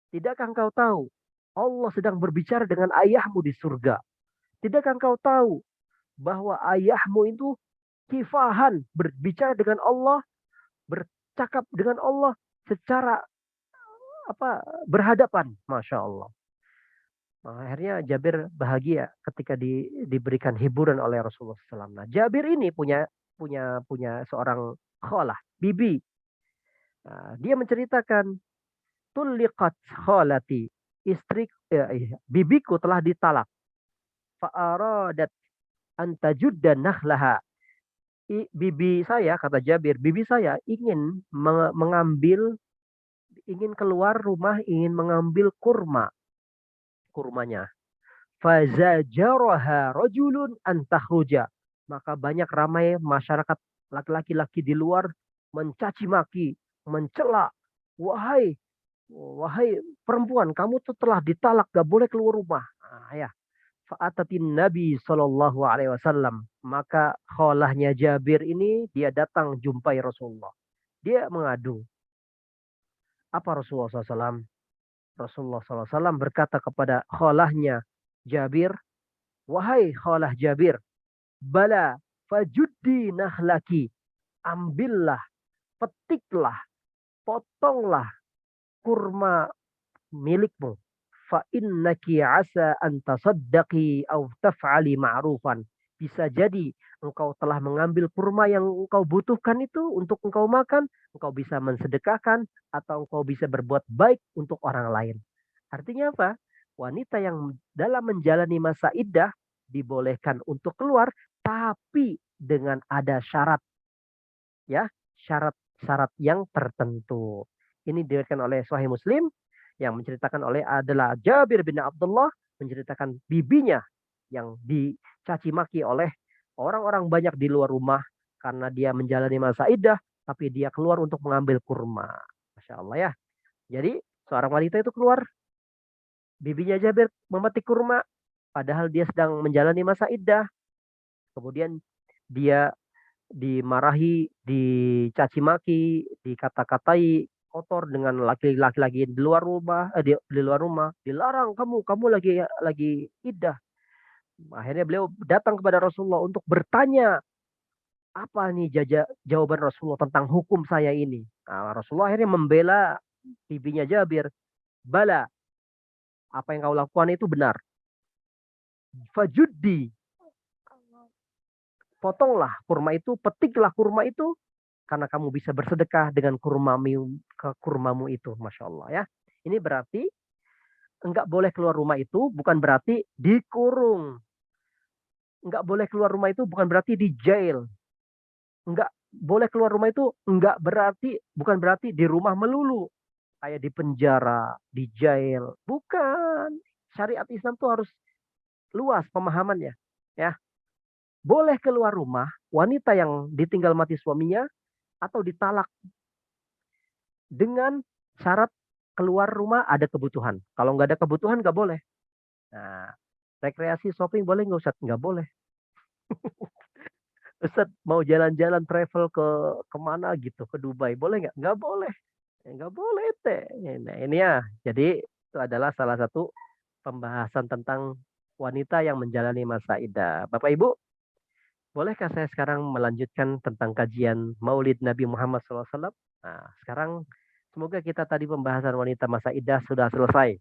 tidakkah engkau tahu Allah sedang berbicara dengan ayahmu di surga? Tidakkah engkau tahu bahwa ayahmu itu kifahan berbicara dengan Allah, bercakap dengan Allah secara berhadapan, masya Allah. Nah, akhirnya Jabir bahagia ketika diberikan hiburan oleh Rasulullah SAW. Nah, Jabir ini punya seorang khalah, bibi. Nah, dia menceritakan, tuliqat khalati, bibiku telah ditalak. Fa'aradat antajudda nahlaha. Bibi saya, kata Jabir, bibi saya ingin ingin keluar rumah, ingin mengambil kurmanya. Fazajaraha rajulun antahruja. Maka banyak ramai masyarakat laki-laki di luar mencaci maki, mencela. Wahai perempuan, kamu tuh telah ditalak, gak boleh keluar rumah. Ya. Fa'atatin Nabi Sallallahu Alaihi Wasallam. Maka kholahnya Jabir ini dia datang jumpai Rasulullah. Dia mengadu. Apa Rasulullah SAW? Rasulullah SAW berkata kepada kholahnya Jabir, wahai kholah Jabir, bala fajuddi nahlaki, ambillah, petiklah, potonglah kurma milikmu. Fa innaki asa an tasaddaqi aw taf'ali ma'rufan. Bisa jadi engkau telah mengambil kurma yang engkau butuhkan itu untuk engkau makan, engkau bisa mensedekahkan atau engkau bisa berbuat baik untuk orang lain. Artinya apa? Wanita yang dalam menjalani masa iddah dibolehkan untuk keluar, tapi dengan ada syarat, ya, syarat-syarat yang tertentu. Ini diriwayatkan oleh Sahih Muslim, yang menceritakan oleh adalah Jabir bin Abdullah, menceritakan bibinya yang dicaci maki oleh orang-orang banyak di luar rumah karena dia menjalani masa iddah, tapi dia keluar untuk mengambil kurma. Masya Allah ya. Jadi seorang wanita itu keluar, bibinya Jabir memetik kurma, padahal dia sedang menjalani masa iddah. Kemudian dia dimarahi, dicaci maki, dikata-katai kotor dengan laki-laki lagi di luar rumah, di luar rumah, dilarang kamu lagi iddah. Akhirnya beliau datang kepada Rasulullah untuk bertanya apa nih jawaban Rasulullah tentang hukum saya ini. Nah, Rasulullah akhirnya membela bibinya Jabir. Bala, apa yang kau lakukan itu benar. Fajuddi, potonglah kurma itu, petiklah kurma itu, karena kamu bisa bersedekah dengan kurmamu itu. Masya Allah ya. Ini berarti enggak boleh keluar rumah itu bukan berarti dikurung. Enggak boleh keluar rumah itu bukan berarti di jail. Enggak boleh keluar rumah itu enggak berarti, bukan berarti di rumah melulu. Kayak di penjara, di jail. Bukan. Syariat Islam tuh harus luas pemahamannya. Ya, boleh keluar rumah wanita yang ditinggal mati suaminya atau ditalak dengan syarat keluar rumah ada kebutuhan. Kalau nggak ada kebutuhan nggak boleh. Nah, rekreasi shopping boleh nggak Ustadz? Nggak boleh. Ustadz mau jalan-jalan travel ke kemana gitu, ke Dubai, boleh nggak? Nggak boleh. Nggak boleh teh. Nah ini ya. Jadi itu adalah salah satu pembahasan tentang wanita yang menjalani masa iddah. Bapak Ibu, bolehkah saya sekarang melanjutkan tentang kajian Maulid Nabi Muhammad SAW? Nah, sekarang semoga kita tadi pembahasan wanita masa iddah sudah selesai.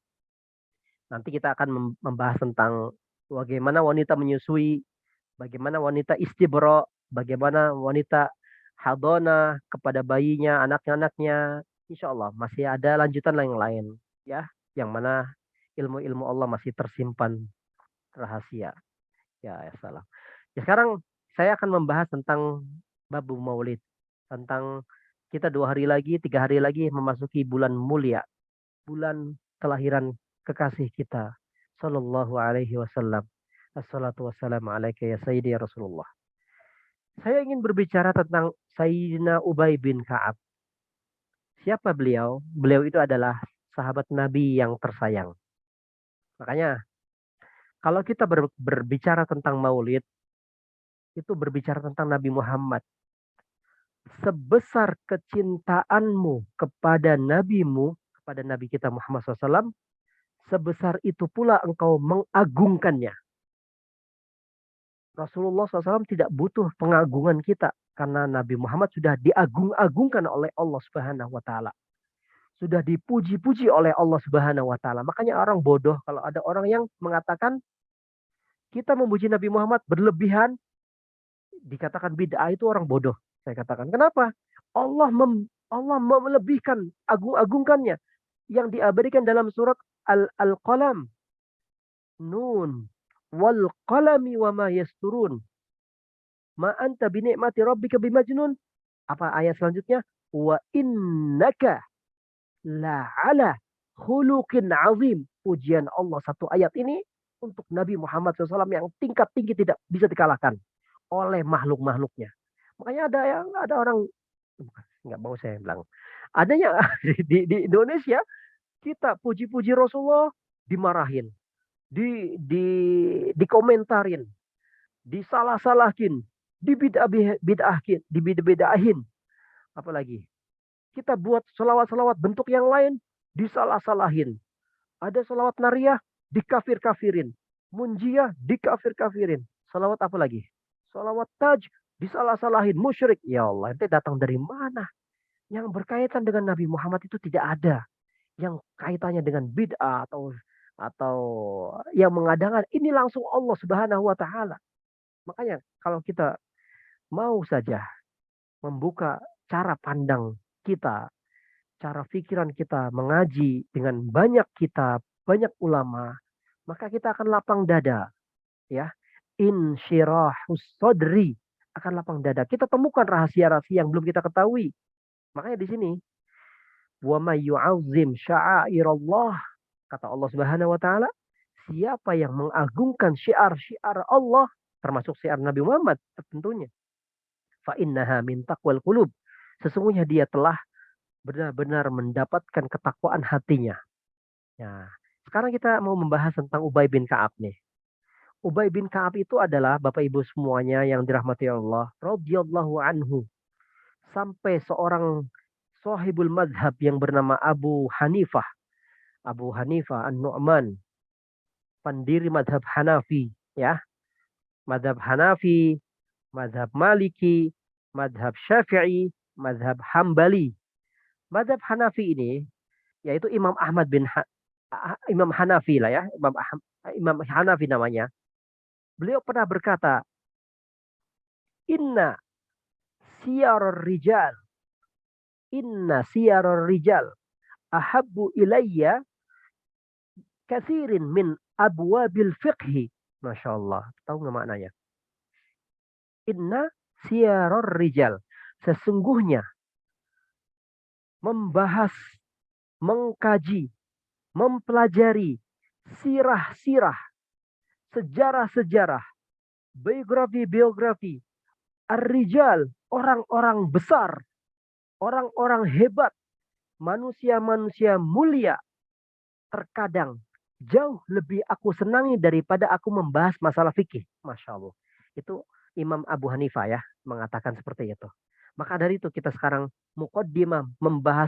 Nanti kita akan membahas tentang bagaimana wanita menyusui, bagaimana wanita istibro, bagaimana wanita hadona kepada bayinya, anaknya. Insya Allah masih ada lanjutan yang lain, ya, yang mana ilmu-ilmu Allah masih tersimpan rahasia. Ya salah. Ya, sekarang saya akan membahas tentang Babu Maulid, tentang kita 2 hari lagi, 3 hari lagi memasuki bulan mulia, bulan kelahiran kekasih kita, Sallallahu Alaihi Wasallam. Assalatu wassalamu alaika ya Sayyidi ya Rasulullah. Saya ingin berbicara tentang Sayyidina Ubay bin Ka'ab. Siapa beliau? Beliau itu adalah sahabat Nabi yang tersayang. Makanya kalau kita berbicara tentang Maulid, itu berbicara tentang Nabi Muhammad. Sebesar kecintaanmu kepada nabimu, kepada Nabi kita Muhammad SAW, sebesar itu pula engkau mengagungkannya. Rasulullah SAW tidak butuh pengagungan kita karena Nabi Muhammad sudah diagung-agungkan oleh Allah Subhanahu wa taala. Sudah dipuji-puji oleh Allah Subhanahu wa taala. Makanya orang bodoh kalau ada orang yang mengatakan kita memuji Nabi Muhammad berlebihan, dikatakan bid'ah, itu orang bodoh. Saya katakan, kenapa? Allah melebihkan, agung-agungkannya yang diabadikan dalam surat Al-Qalam. Nun wal qalami wa ma yasturun. Ma anta bi ni'mati rabbika bimajnun. Apa ayat selanjutnya? Wa innaka la ala khuluqin azim. Pujian Allah satu ayat ini untuk Nabi Muhammad SAW yang tingkat tinggi tidak bisa dikalahkan oleh makhluk-makhluknya. Makanya ada orang, nggak mau saya bilang. Adanya di Indonesia kita puji-puji Rasulullah dimarahin, dikomentarin, disalah-salahin, dibidahin. Apalagi kita buat selawat-selawat bentuk yang lain disalah-salahin. Ada selawat nariyah dikafir-kafirin, munjiah dikafir-kafirin. Selawat apa lagi? Selawat taj disalah-salahin, musyrik. Ya Allah, itu datang dari mana? Yang berkaitan dengan Nabi Muhammad itu tidak ada. Yang kaitannya dengan bid'ah atau yang mengadakan ini langsung Allah Subhanahu wa taala. Makanya kalau kita mau saja membuka cara pandang kita, cara pikiran kita mengaji dengan banyak kitab, banyak ulama, maka kita akan lapang dada, ya. Insyirahus sadri, akan lapang dada. Kita temukan rahasia-rahasia yang belum kita ketahui. Makanya di sini, wa may yu'azzim sya'airallah, kata Allah Subhanahu wa taala, siapa yang mengagungkan syiar-syiar Allah, termasuk syiar Nabi Muhammad tentunya, fa innaha min taqwal qulub. Sesungguhnya dia telah benar-benar mendapatkan ketakwaan hatinya. Ya, sekarang kita mau membahas tentang Ubay bin Ka'ab nih. Ubay bin Ka'ab itu adalah Bapak Ibu semuanya yang dirahmati Allah, radhiyallahu anhu. Sampai seorang sahibul madhab yang bernama Abu Hanifah An-Nu'man, pendiri madhab Hanafi, ya, madhab Hanafi, madhab Maliki, madhab Syafi'i, madhab Hambali. Madhab Hanafi ini, yaitu Imam Hanafi lah ya, Imam Hanafi namanya. Beliau pernah berkata, Inna siyaror rijal, Inna siyaror rijal, ahabbu ilayya kasirin min abwabil fiqhi. Masya Allah. Tahu nggak maknanya? Inna siyaror rijal. Sesungguhnya membahas, mengkaji, mempelajari sirah-sirah, sejarah-sejarah, biografi-biografi, ar-rijal, orang-orang besar, orang-orang hebat, manusia-manusia mulia, terkadang jauh lebih aku senangi daripada aku membahas masalah fikih. Masya Allah. Itu Imam Abu Hanifah ya mengatakan seperti itu. Maka dari itu kita sekarang muqaddimah membahas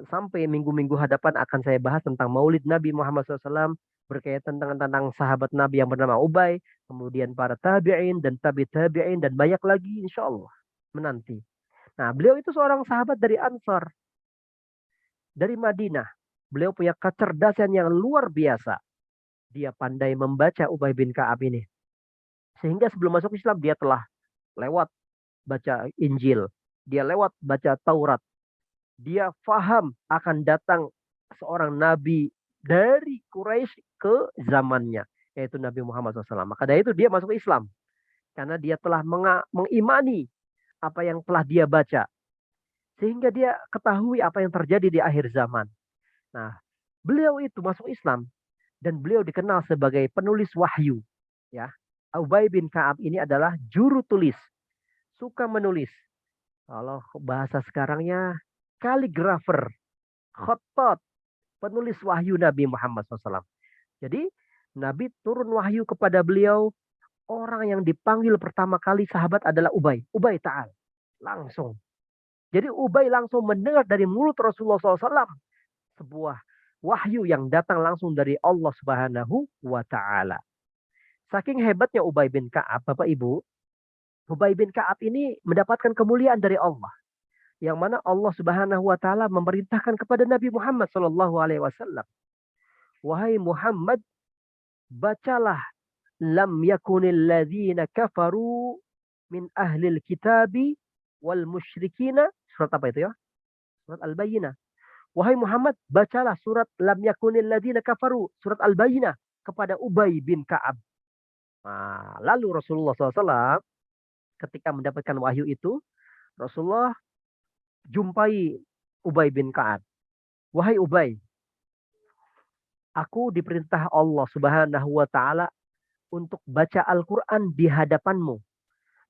sampai minggu-minggu hadapan akan saya bahas tentang Maulid Nabi Muhammad SAW berkaitan tentang sahabat Nabi yang bernama Ubay, kemudian para tabi'in dan tabi'in dan banyak lagi insya Allah menanti. Nah, beliau itu seorang sahabat dari Ansar, dari Madinah. Beliau punya kecerdasan yang luar biasa. Dia pandai membaca Ubay bin Ka'ab ini. Sehingga sebelum masuk Islam dia telah lewat baca Injil. Dia lewat baca Taurat. Dia faham akan datang seorang nabi dari Quraisy ke zamannya, yaitu Nabi Muhammad SAW. Maka dari itu dia masuk Islam. Karena dia telah mengimani apa yang telah dia baca. Sehingga dia ketahui apa yang terjadi di akhir zaman. Nah, beliau itu masuk Islam dan beliau dikenal sebagai penulis wahyu. Ya, Ubay bin Ka'ab ini adalah juru tulis, suka menulis. Kalau bahasa sekarangnya kaligrafer, khattat, penulis wahyu Nabi Muhammad SAW. Jadi Nabi turun wahyu kepada beliau. Orang yang dipanggil pertama kali sahabat adalah Ubay. Ubay ta'al. Langsung. Jadi Ubay langsung mendengar dari mulut Rasulullah SAW sebuah wahyu yang datang langsung dari Allah Subhanahu wa Ta'ala. Saking hebatnya Ubay bin Ka'ab, Bapak Ibu, Ubay bin Ka'ab ini mendapatkan kemuliaan dari Allah. Yang mana Allah Subhanahu wa Ta'ala memerintahkan kepada Nabi Muhammad sallallahu alaihi wasallam, wahai Muhammad, bacalah lam yakunil ladzina kafaru min ahlil kitabi wal musyrikina. Surat apa itu ya? Surat Al-Bayyinah. Wahai Muhammad, bacalah surat lam yakunil ladzina kafaru, surat Al-Bayyinah kepada Ubay bin Ka'ab. Nah, lalu Rasulullah SAW ketika mendapatkan wahyu itu, Rasulullah jumpai Ubay bin Ka'ab. Wahai Ubay, aku diperintah Allah Subhanahu wa Ta'ala untuk baca Al-Quran di hadapanmu.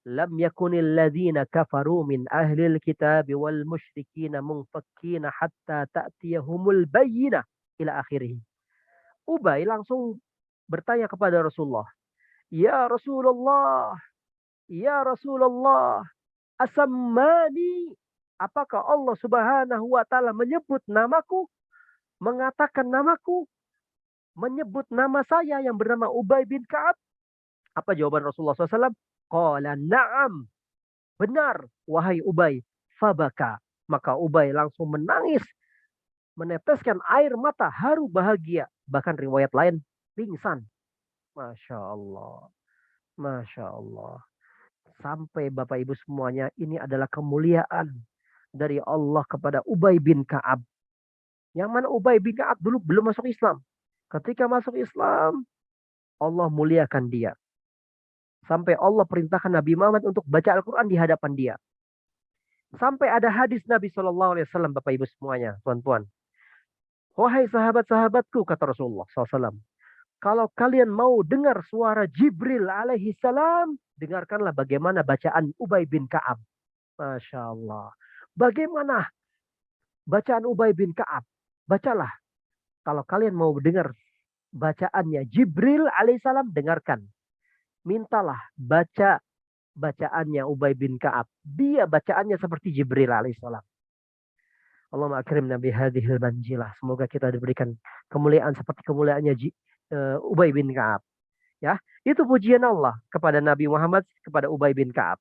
Lam yakunil ladzina kafaru min ahlil kitab wal musyrikina munfakkina hatta ta'tiyahumul bayyinah ila akhirih. Ubay langsung bertanya kepada Rasulullah, Ya Rasulullah, Ya Rasulullah, asammani, apakah Allah Subhanahu wa Ta'ala menyebut namaku, mengatakan namaku, menyebut nama saya yang bernama Ubay bin Ka'ab? Apa jawaban Rasulullah SAW? Qala na'am. Benar, wahai Ubay. Fabaka. Maka Ubay langsung menangis. Meneteskan air mata haru bahagia. Bahkan riwayat lain, pingsan. Masya Allah. Masya Allah. Sampai Bapak Ibu semuanya, ini adalah kemuliaan dari Allah kepada Ubay bin Ka'ab. Yang mana Ubay bin Ka'ab dulu belum masuk Islam. Ketika masuk Islam, Allah muliakan dia. Sampai Allah perintahkan Nabi Muhammad untuk baca Al-Quran di hadapan dia. Sampai ada hadis Nabi SAW, Bapak Ibu semuanya, tuan-tuan. Wahai sahabat-sahabatku, kata Rasulullah SAW. Kalau kalian mau dengar suara Jibril alaihi salam, dengarkanlah bagaimana bacaan Ubay bin Ka'ab. Masya Allah. Bagaimana Bacaan Ubay bin Ka'ab. Bacalah. Kalau kalian mau dengar bacaannya Jibril alaihissalam, dengarkan. Mintalah baca bacaannya Ubay bin Ka'ab. Dia bacaannya seperti Jibril alaihissalam. Allahumma akrimna bihadhil banjilah. Semoga kita diberikan kemuliaan seperti kemuliaannya Ubay bin Ka'ab. Ya, itu pujian Allah kepada Nabi Muhammad, kepada Ubay bin Ka'ab.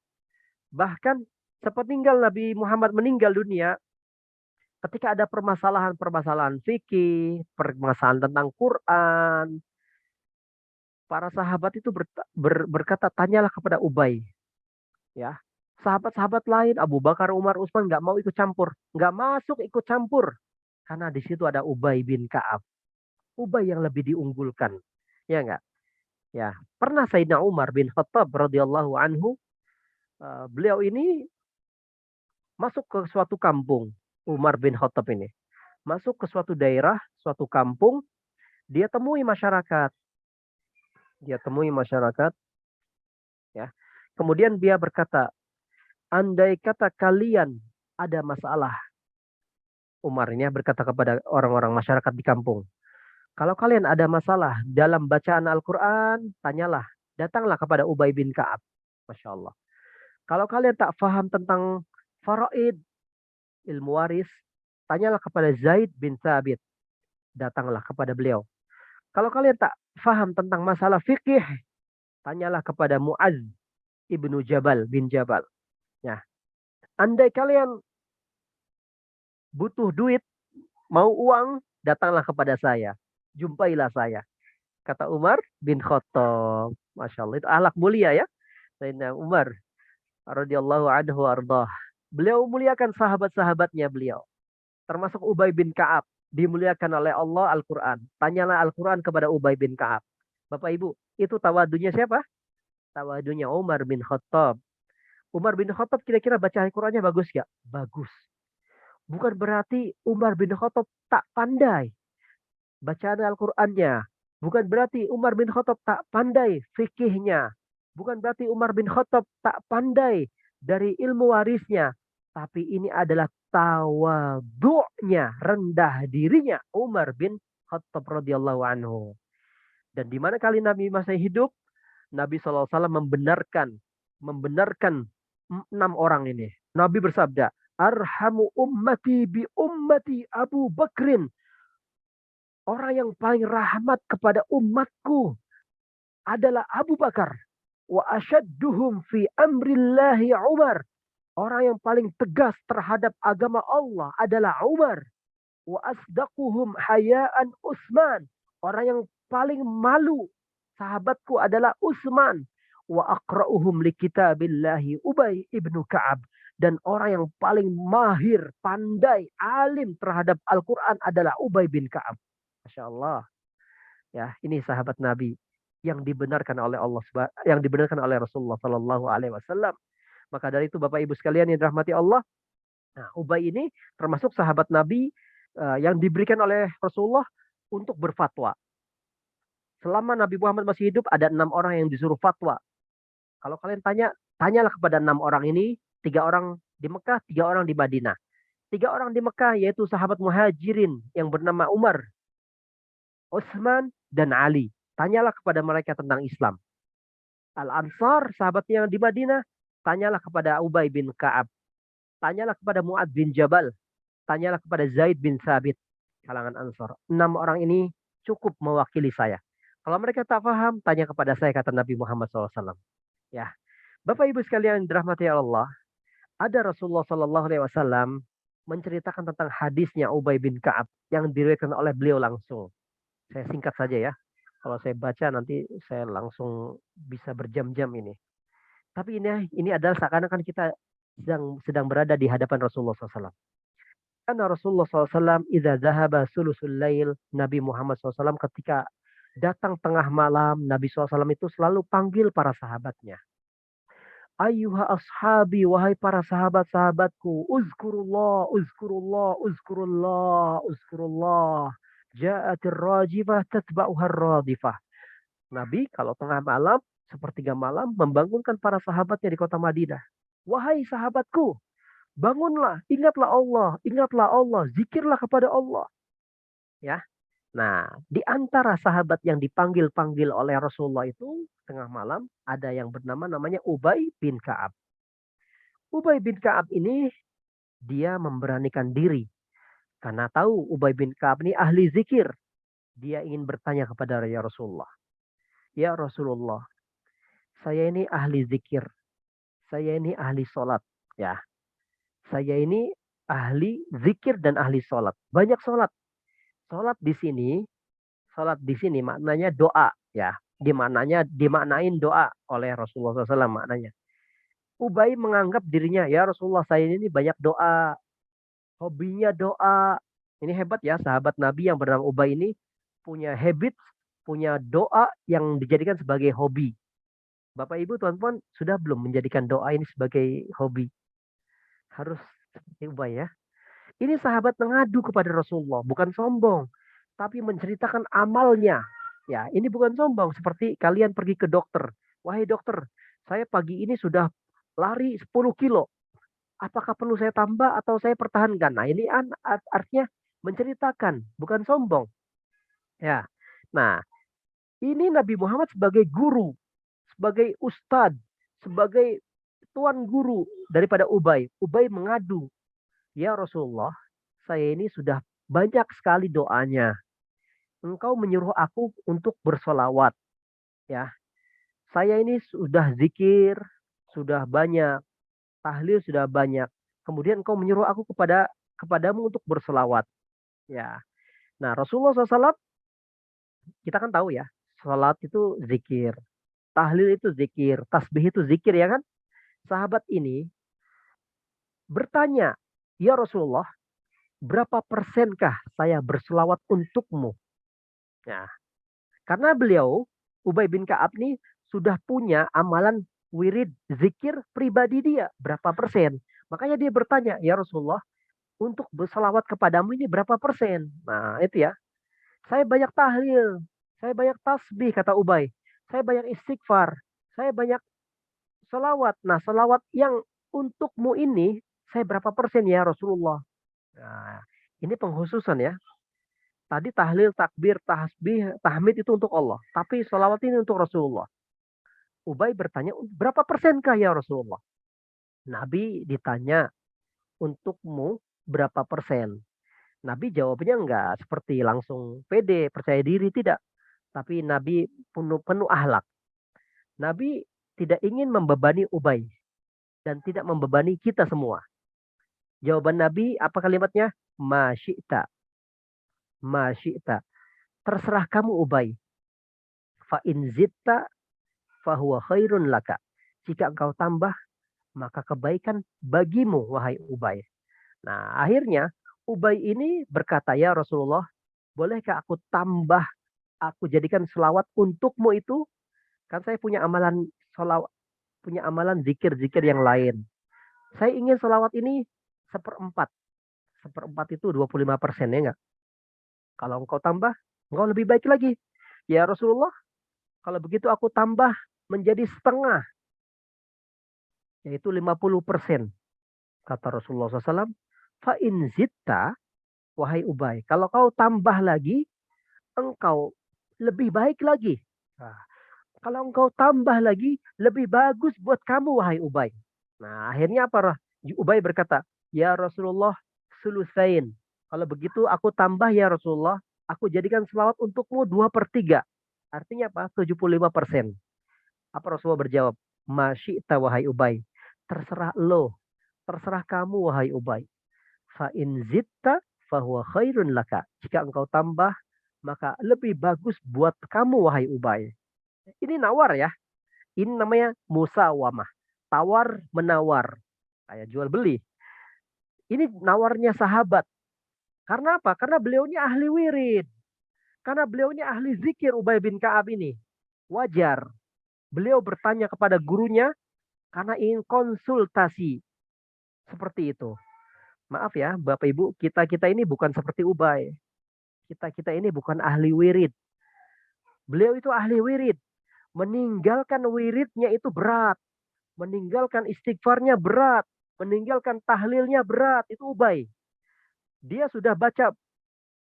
Bahkan sepeninggal Nabi Muhammad meninggal dunia, ketika ada permasalahan-permasalahan fikih, permasalahan tentang Quran, para sahabat itu berkata, tanyalah kepada Ubay. Ya, sahabat-sahabat lain, Abu Bakar, Umar, Utsman nggak mau ikut campur, nggak masuk ikut campur, karena di situ ada Ubay bin Ka'ab. Ubay yang lebih diunggulkan, ya nggak? Ya, pernah Sayyidina Umar bin Khattab radhiyallahu anhu, beliau ini masuk ke suatu kampung. Umar bin Khattab ini masuk ke suatu daerah, suatu kampung, dia temui masyarakat. Dia temui masyarakat, ya. Kemudian dia berkata, andai kata kalian ada masalah, Umar ini berkata kepada orang-orang masyarakat di kampung, kalau kalian ada masalah dalam bacaan Al-Quran, tanyalah, datanglah kepada Ubay bin Ka'ab. Masya Allah. Kalau kalian tak paham tentang faraid, ilmu waris, tanyalah kepada Zaid bin Thabit. Datanglah kepada beliau. Kalau kalian tak paham tentang masalah fikih, tanyalah kepada Mu'adz ibnu Jabal bin Jabal. Ya. Andai kalian butuh duit, mau uang, datanglah kepada saya. Jumpailah saya. Kata Umar bin Khattab. Masya Allah. Itu akhlak mulia ya. Sayyidina Umar radhiyallahu anhu ardah. Beliau muliakan sahabat-sahabatnya beliau. Termasuk Ubay bin Ka'ab. Dimuliakan oleh Allah Al-Quran. Tanyalah Al-Quran kepada Ubay bin Ka'ab. Bapak Ibu, itu tawadunya siapa? Tawadunya Umar bin Khattab. Umar bin Khattab kira-kira baca Al-Qurannya bagus gak? Bagus. Bukan berarti Umar bin Khattab tak pandai bacaan Al-Qurannya. Bukan berarti Umar bin Khattab tak pandai fikihnya. Bukan berarti Umar bin Khattab tak pandai dari ilmu warisnya. Tapi ini adalah tawadhu'nya, rendah dirinya Umar bin Khattab radhiyallahu anhu. Dan di mana kali Nabi masih hidup, Nabi SAW membenarkan 6 orang ini. Nabi bersabda, arhamu ummati bi ummati Abu Bakrin. Orang yang paling rahmat kepada umatku adalah Abu Bakar. Wa asyadduhum fi amrillahi Umar. Orang yang paling tegas terhadap agama Allah adalah Umar. Wa asdaquhum hayaan Utsman. Orang yang paling malu sahabatku adalah Utsman. Wa aqra'uhum li kitabillahi Ubay ibnu Ka'ab. Dan orang yang paling mahir, pandai, alim terhadap Al-Quran adalah Ubay bin Ka'ab. Masya Allah. Ya, ini sahabat Nabi yang dibenarkan oleh Allah, yang dibenarkan oleh Rasulullah Sallallahu Alaihi Wasallam. Maka dari itu Bapak Ibu sekalian yang dirahmati Allah, nah, Ubay ini termasuk sahabat Nabi yang diberikan oleh Rasulullah untuk berfatwa. Selama Nabi Muhammad masih hidup, ada 6 orang yang disuruh fatwa. Kalau kalian tanyalah kepada 6 orang ini, 3 orang di Mekah, 3 orang di Madinah. 3 orang di Mekah yaitu sahabat muhajirin yang bernama Umar, Utsman, dan Ali. Tanyalah kepada mereka tentang Islam. Al-Ansar, sahabatnya yang di Madinah, tanyalah kepada Ubay bin Ka'ab. Tanyalah kepada Mu'adz bin Jabal. Tanyalah kepada Zaid bin Thabit, kalangan Ansar. 6 orang ini cukup mewakili saya. Kalau mereka tak paham, tanya kepada saya, kata Nabi Muhammad SAW. Ya, Bapak Ibu sekalian dirahmati Allah, ada Rasulullah SAW menceritakan tentang hadisnya Ubay bin Ka'ab yang diriwayatkan oleh beliau langsung. Saya singkat saja ya. Kalau saya baca nanti saya langsung bisa berjam-jam ini. Tapi ini adalah seakan-akan kita sedang berada di hadapan Rasulullah SAW. Karena Rasulullah SAW idza zahaba sulusul lail, Nabi Muhammad SAW ketika datang tengah malam, Nabi SAW itu selalu panggil para sahabatnya. Ayyuha ashabi, wahai para sahabat-sahabatku, uzkurullah, uzkurullah, uzkurullah, uzkurullah. Ja'atir rajifah tatba'uhar radifah. Nabi kalau tengah malam, sepertiga malam, membangunkan para sahabatnya di kota Madinah. Wahai sahabatku, Bangunlah, ingatlah Allah, zikirlah kepada Allah. Ya. Nah, di antara sahabat yang dipanggil-panggil oleh Rasulullah itu tengah malam ada yang bernama namanya Ubay bin Ka'ab. Ubay bin Ka'ab ini dia memberanikan diri karena tahu Ubay bin Ka'ab ini ahli zikir. Dia ingin bertanya kepada ya Rasulullah. Ya Rasulullah, saya ini ahli zikir. Saya ini ahli sholat. Ya, saya ini ahli zikir dan ahli sholat. Banyak sholat. Sholat di sini, sholat di sini maknanya doa. Ya, dimaknain doa oleh Rasulullah SAW maknanya. Ubay menganggap dirinya, ya Rasulullah saya ini banyak doa. Hobinya doa. Ini hebat ya, sahabat Nabi yang bernama Ubay ini punya habit, punya doa yang dijadikan sebagai hobi. Bapak Ibu, tuan-tuan, sudah belum menjadikan doa ini sebagai hobi? Harus seperti Ubay ya. Ini sahabat mengadu kepada Rasulullah, bukan sombong, tapi menceritakan amalnya. Ya, ini bukan sombong, seperti kalian pergi ke dokter. Wahai dokter, saya pagi ini sudah lari 10 kilo. Apakah perlu saya tambah atau saya pertahankan? Nah, ini artinya menceritakan, bukan sombong. Ya. Nah, ini Nabi Muhammad sebagai guru, sebagai ustadz, sebagai tuan guru daripada Ubay. Ubay mengadu, ya Rasulullah, saya ini sudah banyak sekali doanya. Engkau menyuruh aku untuk bersolawat. Ya, saya ini sudah zikir, sudah banyak, tahlil sudah banyak. Kemudian engkau menyuruh aku kepadamu untuk bersolawat. Ya, nah Rasulullah SAW kita kan tahu ya, salat itu zikir, tahlil itu zikir, tasbih itu zikir ya kan? Sahabat ini bertanya, ya Rasulullah, berapa persenkah saya berselawat untukmu? Nah, karena beliau, Ubay bin Ka'ab nih, sudah punya amalan wirid zikir pribadi dia. Berapa persen? Makanya dia bertanya, ya Rasulullah, untuk berselawat kepadamu ini berapa persen? Nah, itu ya. Saya banyak tahlil, saya banyak tasbih, kata Ubay. Saya banyak istighfar, saya banyak selawat. Nah, selawat yang untukmu ini, saya berapa persen ya Rasulullah? Nah, ini penghususan ya. Tadi tahlil, takbir, tasbih, tahmid itu untuk Allah. Tapi selawat ini untuk Rasulullah. Ubay bertanya, berapa persenkah ya Rasulullah? Nabi ditanya, untukmu berapa persen? Nabi jawabnya enggak seperti langsung pede, percaya diri, tidak. Tapi Nabi penuh, penuh ahlak. Nabi tidak ingin membebani Ubay dan tidak membebani kita semua. Jawaban Nabi apa kalimatnya? Masyita. Masyita. Terserah kamu Ubay. Fa in zitta fahuwa khairun laka. Jika engkau tambah, maka kebaikan bagimu wahai Ubay. Nah, akhirnya Ubay ini berkata, ya Rasulullah, bolehkah aku tambah, aku jadikan selawat untukmu itu? Kan saya punya amalan selawat, punya amalan zikir-zikir yang lain. Saya ingin selawat ini seperempat. Seperempat itu 25% ya enggak? Kalau engkau tambah, engkau lebih baik lagi. Ya Rasulullah, kalau begitu aku tambah menjadi setengah, yaitu 50%. Kata Rasulullah SAW, fa in zitta, wahai Ubay, kalau kau tambah lagi, engkau lebih baik lagi. Nah, kalau engkau tambah lagi, lebih bagus buat kamu, wahai Ubay. Nah, akhirnya apa? Ubay berkata, ya Rasulullah, sulusain. Kalau begitu aku tambah ya Rasulullah, aku jadikan selawat untukmu 2/3. Artinya apa? 75%. Apa Rasulullah berjawab? Masyita wahai Ubay. Terserah lo. Terserah kamu wahai Ubay. Fa in zitta fahuwa khairun laka. Jika engkau tambah, maka lebih bagus buat kamu wahai Ubay. Ini nawar ya. Ini namanya musawamah. Tawar menawar. Kayak jual beli. Ini nawarnya sahabat. Karena apa? Karena beliau ini ahli wirid. Karena beliau ini ahli zikir Ubay bin Ka'ab ini. Wajar. Beliau bertanya kepada gurunya karena ingin konsultasi. Seperti itu. Maaf ya Bapak Ibu, kita-kita ini bukan seperti Ubay. Kita-kita ini bukan ahli wirid. Beliau itu ahli wirid. Meninggalkan wiridnya itu berat. Meninggalkan istighfarnya berat. Meninggalkan tahlilnya berat. Itu Ubay. Dia sudah baca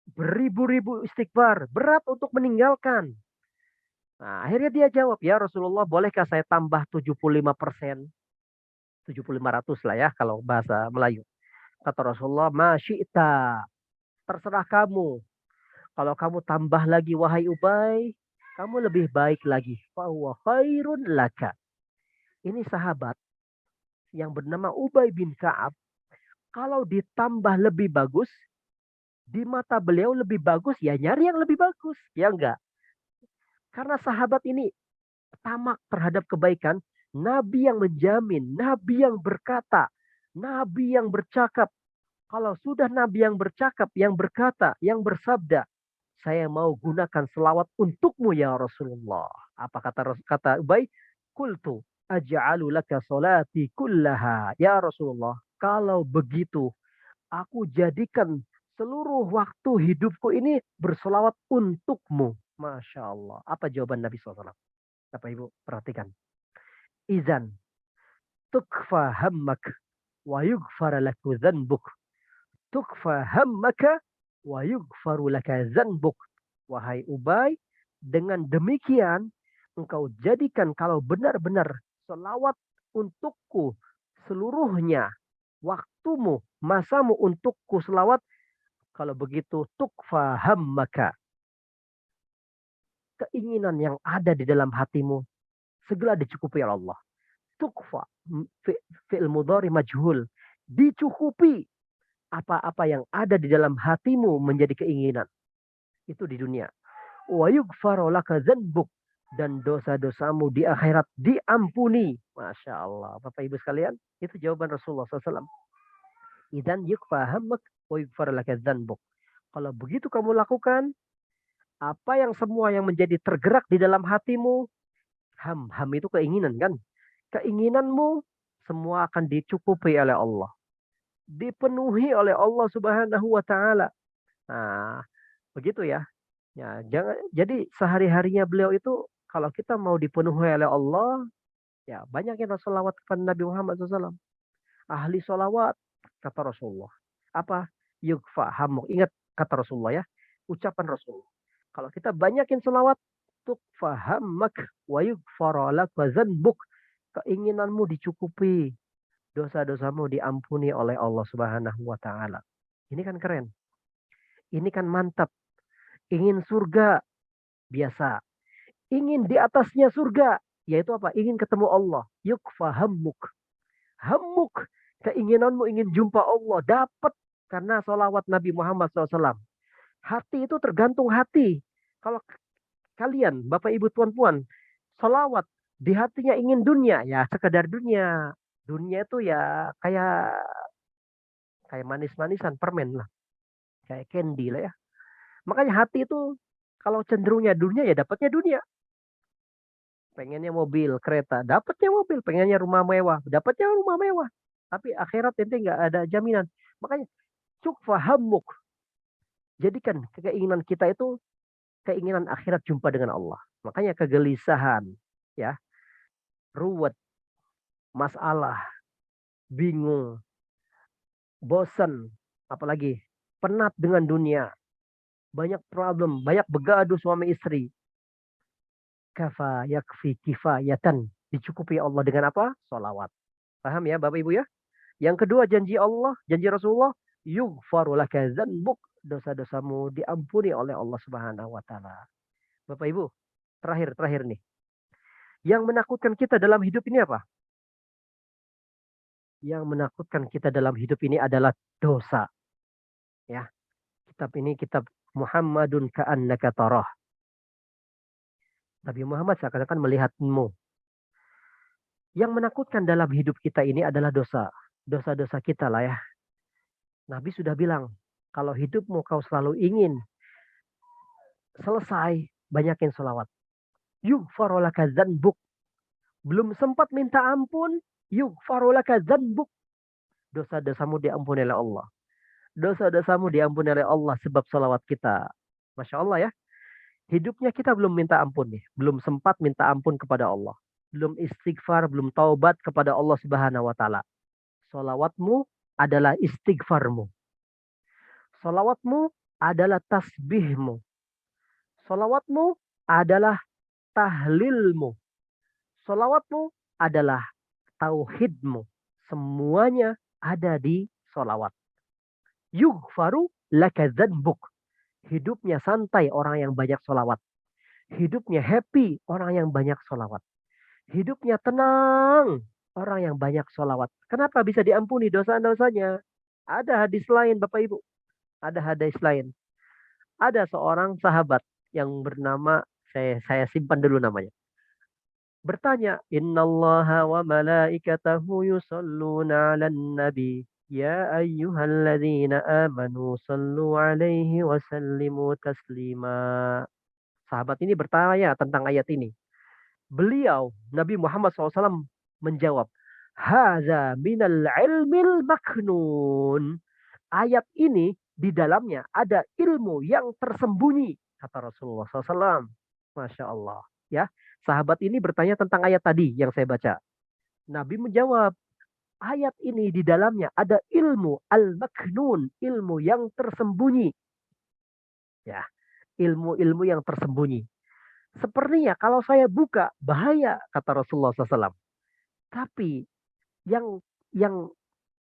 beribu-ribu istighfar. Berat untuk meninggalkan. Nah, akhirnya dia jawab, ya Rasulullah, bolehkah saya tambah 75%? 7500 lah ya kalau bahasa Melayu. Kata Rasulullah, masyita. Terserah kamu. Kalau kamu tambah lagi, wahai Ubay, kamu lebih baik lagi. Fahuwa khairun laka. Ini sahabat yang bernama Ubay bin Ka'ab. Kalau ditambah lebih bagus, di mata beliau lebih bagus, ya nyari yang lebih bagus. Ya enggak? Karena sahabat ini tamak terhadap kebaikan, Nabi yang menjamin, Nabi yang berkata, Nabi yang bercakap. Kalau sudah Nabi yang bercakap, yang berkata, yang bersabda, saya mau gunakan selawat untukmu ya Rasulullah. Apa kata Ubay? Kultu aj'alu laka salati kullaha ya Rasulullah. Kalau begitu, aku jadikan seluruh waktu hidupku ini berselawat untukmu. Masya Allah. Apa jawaban Nabi SAW? Bapak Ibu perhatikan. Izan tukfa hammak wa yughfar laku dhanbuk. Tukfa hammaka wa yughfaru laka zanbuk. Wahai Ubay, dengan demikian engkau jadikan kalau benar-benar selawat untukku seluruhnya, waktumu, masamu untukku selawat. Kalau begitu tukfa hammaka, keinginan yang ada di dalam hatimu segera dicukupi oleh Allah. Tukfa fi'il mudhari majhul, dicukupi apa-apa yang ada di dalam hatimu menjadi keinginan. Itu di dunia. Wa yughfaru laka dzanbuk, dan dosa-dosamu di akhirat diampuni. Masya Allah. Bapak Ibu sekalian, itu jawaban Rasulullah SAW. Idan yukfa hammak wa yughfaru laka dzanbuk. Kalau begitu kamu lakukan, apa yang semua yang menjadi tergerak di dalam hatimu, ham itu keinginan kan? Keinginanmu semua akan dicukupi oleh Allah. Dipenuhi oleh Allah Subhanahu wa taala. Nah, begitu ya. Ya, jadi sehari-harinya beliau itu kalau kita mau dipenuhi oleh Allah, ya banyakin salawat kepada Nabi Muhammad SAW. Ahli salawat, kata Rasulullah. Apa? Yugfa hamuk. Ingat kata Rasulullah ya. Ucapan Rasulullah. Kalau kita banyakin salawat, tukfa hammak wa yugfara lak wa zanbuk. Keinginanmu dicukupi. Dosa-dosamu diampuni oleh Allah Subhanahu wa taala. Ini kan keren. Ini kan mantap. Ingin surga biasa. Ingin di atasnya surga, yaitu apa? Ingin ketemu Allah. Yukfa hammuk. Hammuk. Keinginanmu ingin jumpa Allah. Dapat karena salawat Nabi Muhammad SAW. Hati itu tergantung hati. Kalau kalian, Bapak Ibu Tuan Puan, salawat di hatinya ingin dunia, ya sekedar dunia. Dunia itu ya kayak manis-manisan, permen lah. Kayak candy lah ya. Makanya hati itu kalau cenderungnya dunia, ya dapatnya dunia. Pengennya mobil, kereta, dapatnya mobil. Pengennya rumah mewah, dapatnya rumah mewah. Tapi akhirat nanti nggak ada jaminan. Makanya cukfa hammuk. Jadikan keinginan kita itu keinginan akhirat jumpa dengan Allah. Makanya kegelisahan, ya, ruwet, masalah, bingung, bosan, apalagi penat dengan dunia, banyak problem, banyak begaduh suami istri. Kafa yakfi kifayatan. Dicukupi Allah dengan apa? Salawat. Paham ya Bapak Ibu ya? Yang kedua janji Allah, janji Rasulullah, yughfaru laka dzanbuk, dosa-dosamu diampuni oleh Allah Subhanahu wa taala. Bapak Ibu, terakhir nih. Yang menakutkan kita dalam hidup ini apa? Yang menakutkan kita dalam hidup ini adalah dosa. Ya. Kitab ini kitab Muhammadun ka'annaka tarah. Nabi Muhammad seakan-akan melihatmu. Yang menakutkan dalam hidup kita ini adalah dosa. Dosa-dosa kita lah ya. Nabi sudah bilang, kalau hidupmu kau selalu ingin selesai, banyakin sholawat. Yughfaru laka dzanbuk. Belum sempat minta ampun, yughfaru laka dzanbuk. Dosa-dosamu diampuni oleh Allah. Dosa-dosamu diampuni oleh Allah sebab sholawat kita. Masya Allah ya. Hidupnya kita belum minta ampun nih. Belum sempat minta ampun kepada Allah. Belum istighfar, belum taubat kepada Allah Subhanahu wa taala. Salawatmu adalah istighfarmu. Salawatmu adalah tasbihmu. Salawatmu adalah tahlilmu. Salawatmu adalah tauhidmu. Semuanya ada di salawat. Yughfaru laka dzanbuk. Hidupnya santai orang yang banyak salawat. Hidupnya happy orang yang banyak salawat. Hidupnya tenang orang yang banyak salawat. Kenapa bisa diampuni dosa-dosanya? Ada hadis lain Bapak Ibu. Ada hadis lain. Ada seorang sahabat yang bernama, saya simpan dulu namanya. Bertanya, Innallaha wa malaikatahu yusalluna 'alan nabi. Ya ayyuhalladzina amanu sallu 'alaihi wa sallimu taslima. Sahabat ini bertanya tentang ayat ini. Beliau, Nabi Muhammad SAW menjawab, Haza minal ilmil maknun. Ayat ini di dalamnya ada ilmu yang tersembunyi, kata Rasulullah SAW. Masya Allah. Ya, sahabat ini bertanya tentang ayat tadi yang saya baca. Nabi menjawab, ayat ini di dalamnya ada ilmu al-maknun, ilmu yang tersembunyi. Ya, ilmu-ilmu yang tersembunyi. Sepertinya kalau saya buka bahaya, kata Rasulullah SAW. Tapi yang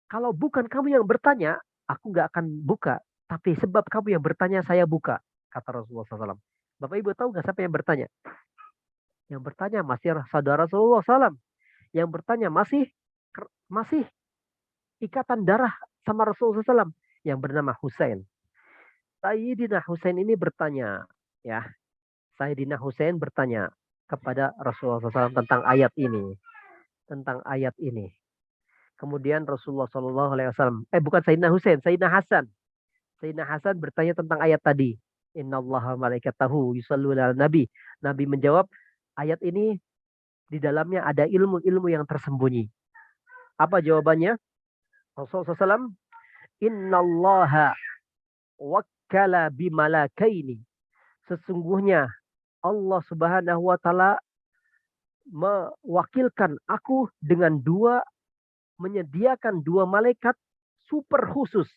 kalau bukan kamu yang bertanya, aku nggak akan buka. Tapi sebab kamu yang bertanya, saya buka, kata Rasulullah SAW. Bapak Ibu tahu nggak siapa yang bertanya? Yang bertanya masih saudara Rasulullah SAW. Yang bertanya masih ikatan darah sama Rasulullah SAW yang bernama Husain. Sayyidina Husain ini bertanya, ya, Sayyidina Husain bertanya kepada Rasulullah SAW tentang ayat ini, tentang ayat ini. Kemudian Rasulullah SAW, bukan Sayyidina Husain, Sayyidina Hasan. Sayyidina Hasan bertanya tentang ayat tadi. Innallaha malaikatahu yusalluna 'alan nabi. Nabi menjawab, ayat ini di dalamnya ada ilmu-ilmu yang tersembunyi. Apa jawabannya? Rasulullah SAW, Innallaha wakkala bimalakaini. Sesungguhnya Allah Subhanahu wa taala mewakilkan aku dengan menyediakan dua malaikat super khusus,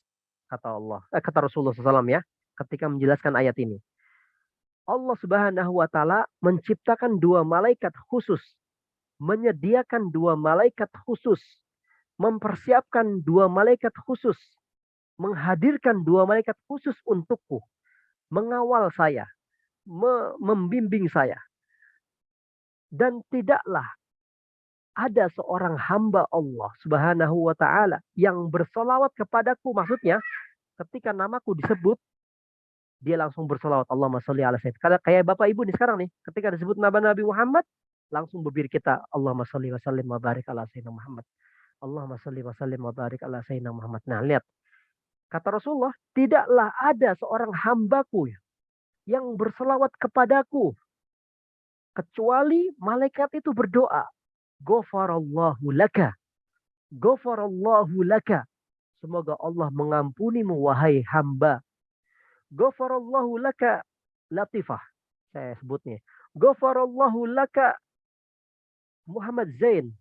kata Rasulullah SAW, ya, ketika menjelaskan ayat ini. Allah Subhanahu wa taala menciptakan dua malaikat khusus, menyediakan dua malaikat khusus, mempersiapkan dua malaikat khusus, menghadirkan dua malaikat khusus untukku, mengawal saya, membimbing saya. Dan tidaklah ada seorang hamba Allah Subhanahu wa taala yang bersolawat kepadaku, maksudnya ketika namaku disebut dia langsung bersolawat, Allahumma sholli ala sayyidina. Kayak Bapak Ibu nih sekarang nih, ketika disebut nama Nabi Muhammad langsung bibir kita Allahumma sholli wa sallim wa barik ala sayyidina Muhammad. Allahumma sholli wa sallim wa barik ala sayyidina Muhammad. Nah, lihat. Kata Rasulullah, tidaklah ada seorang hambaku yang berselawat kepadaku kecuali malaikat itu berdoa, Ghafarallahu laka. Ghafarallahu laka. Semoga Allah mengampunimu wahai hamba. Ghafarallahu laka Latifah. Saya sebutnya. Ghafarallahu laka Muhammad Zain.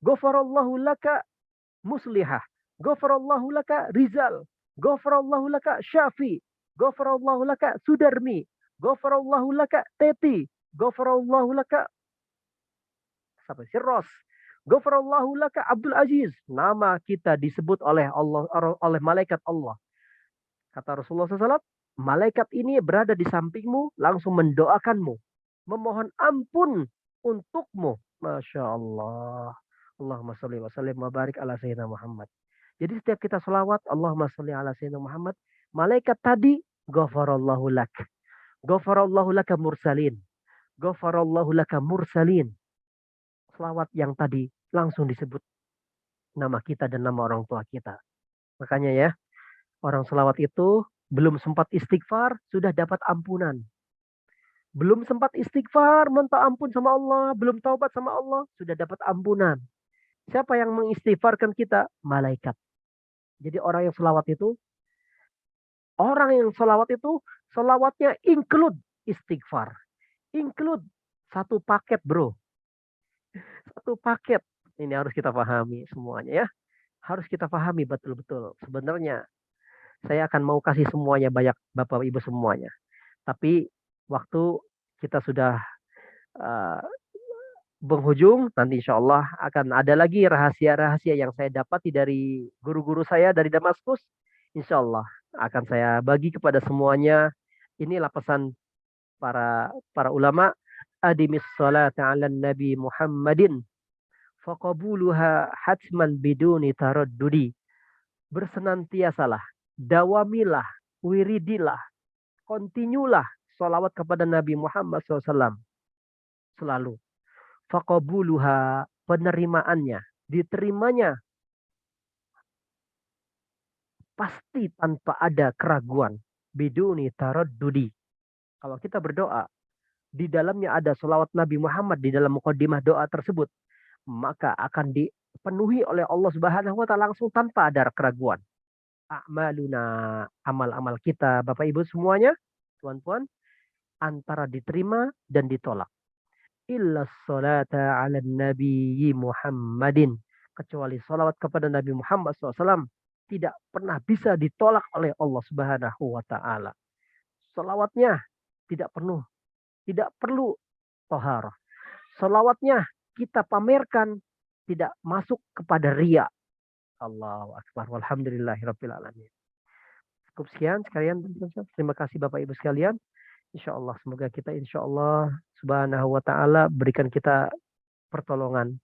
Ghafarallahu laka Muslihah. Ghafarallahu laka Rizal. Ghafarallahu laka Syafi. Ghafarallahu laka Sudarmi. Ghafarallahu laka Teti. Ghafarallahu laka Sirros. Ghafarallahu laka Abdul Aziz. Nama kita disebut oleh Allah, oleh malaikat Allah. Kata Rasulullah SAW, malaikat ini berada di sampingmu, langsung mendoakanmu, memohon ampun untukmu. Masya Allah. Allahumma sholli wa sallim wa barik ala sayyidina Muhammad. Jadi setiap kita selawat, Allahumma sholli ala sayyidina Muhammad, malaikat tadi, Ghafarallahu lak. Ghafarallahu laka mursalin. Ghafarallahu laka mursalin. Selawat yang tadi langsung disebut nama kita dan nama orang tua kita. Makanya ya, orang selawat itu belum sempat istighfar, sudah dapat ampunan. Belum sempat istighfar, minta ampun sama Allah, belum taubat sama Allah, sudah dapat ampunan. Siapa yang mengistighfarkan kita? Malaikat. Jadi orang yang selawat itu, selawatnya include istighfar. Include satu paket, bro. Satu paket. Ini harus kita pahami semuanya ya. harus kita pahami betul-betul. Sebenarnya saya akan mau kasih semuanya banyak Bapak Ibu semuanya. Tapi waktu kita sudah uh, penghujung, nanti insya Allah akan ada lagi rahasia-rahasia yang saya dapati dari guru-guru saya dari Damaskus. Insya Allah akan saya bagi kepada semuanya. Inilah pesan para ulama. Adimis salata ala Nabi Muhammadin faqabuluha hatman biduni taraddudi. Bersenantiasalah, dawamilah, wiridilah, kontinulah salawat kepada Nabi Muhammad SAW selalu. Faqabuluha, penerimaannya, diterimanya pasti tanpa ada keraguan. Biduni taraddudi. Kalau kita berdoa, di dalamnya ada salawat Nabi Muhammad di dalam mukadimah doa tersebut, maka akan dipenuhi oleh Allah Subhanahu wa taala langsung tanpa ada keraguan. A'maluna, amal-amal kita, Bapak Ibu semuanya, tuan-tuan, antara diterima dan ditolak. Illa salata ala Nabi Muhammadin. Kecuali salawat kepada Nabi Muhammad SAW tidak pernah bisa ditolak oleh Allah Subhanahu wa taala. Salawatnya tidak perlu tohar. Salawatnya kita pamerkan, tidak masuk kepada ria. Allahu Akbar. Walhamdulillahirabbil alamin. Cukup sekian sekalian. Terima kasih Bapak Ibu sekalian. Insya Allah semoga kita insya Allah Subhanahu wa taala berikan kita pertolongan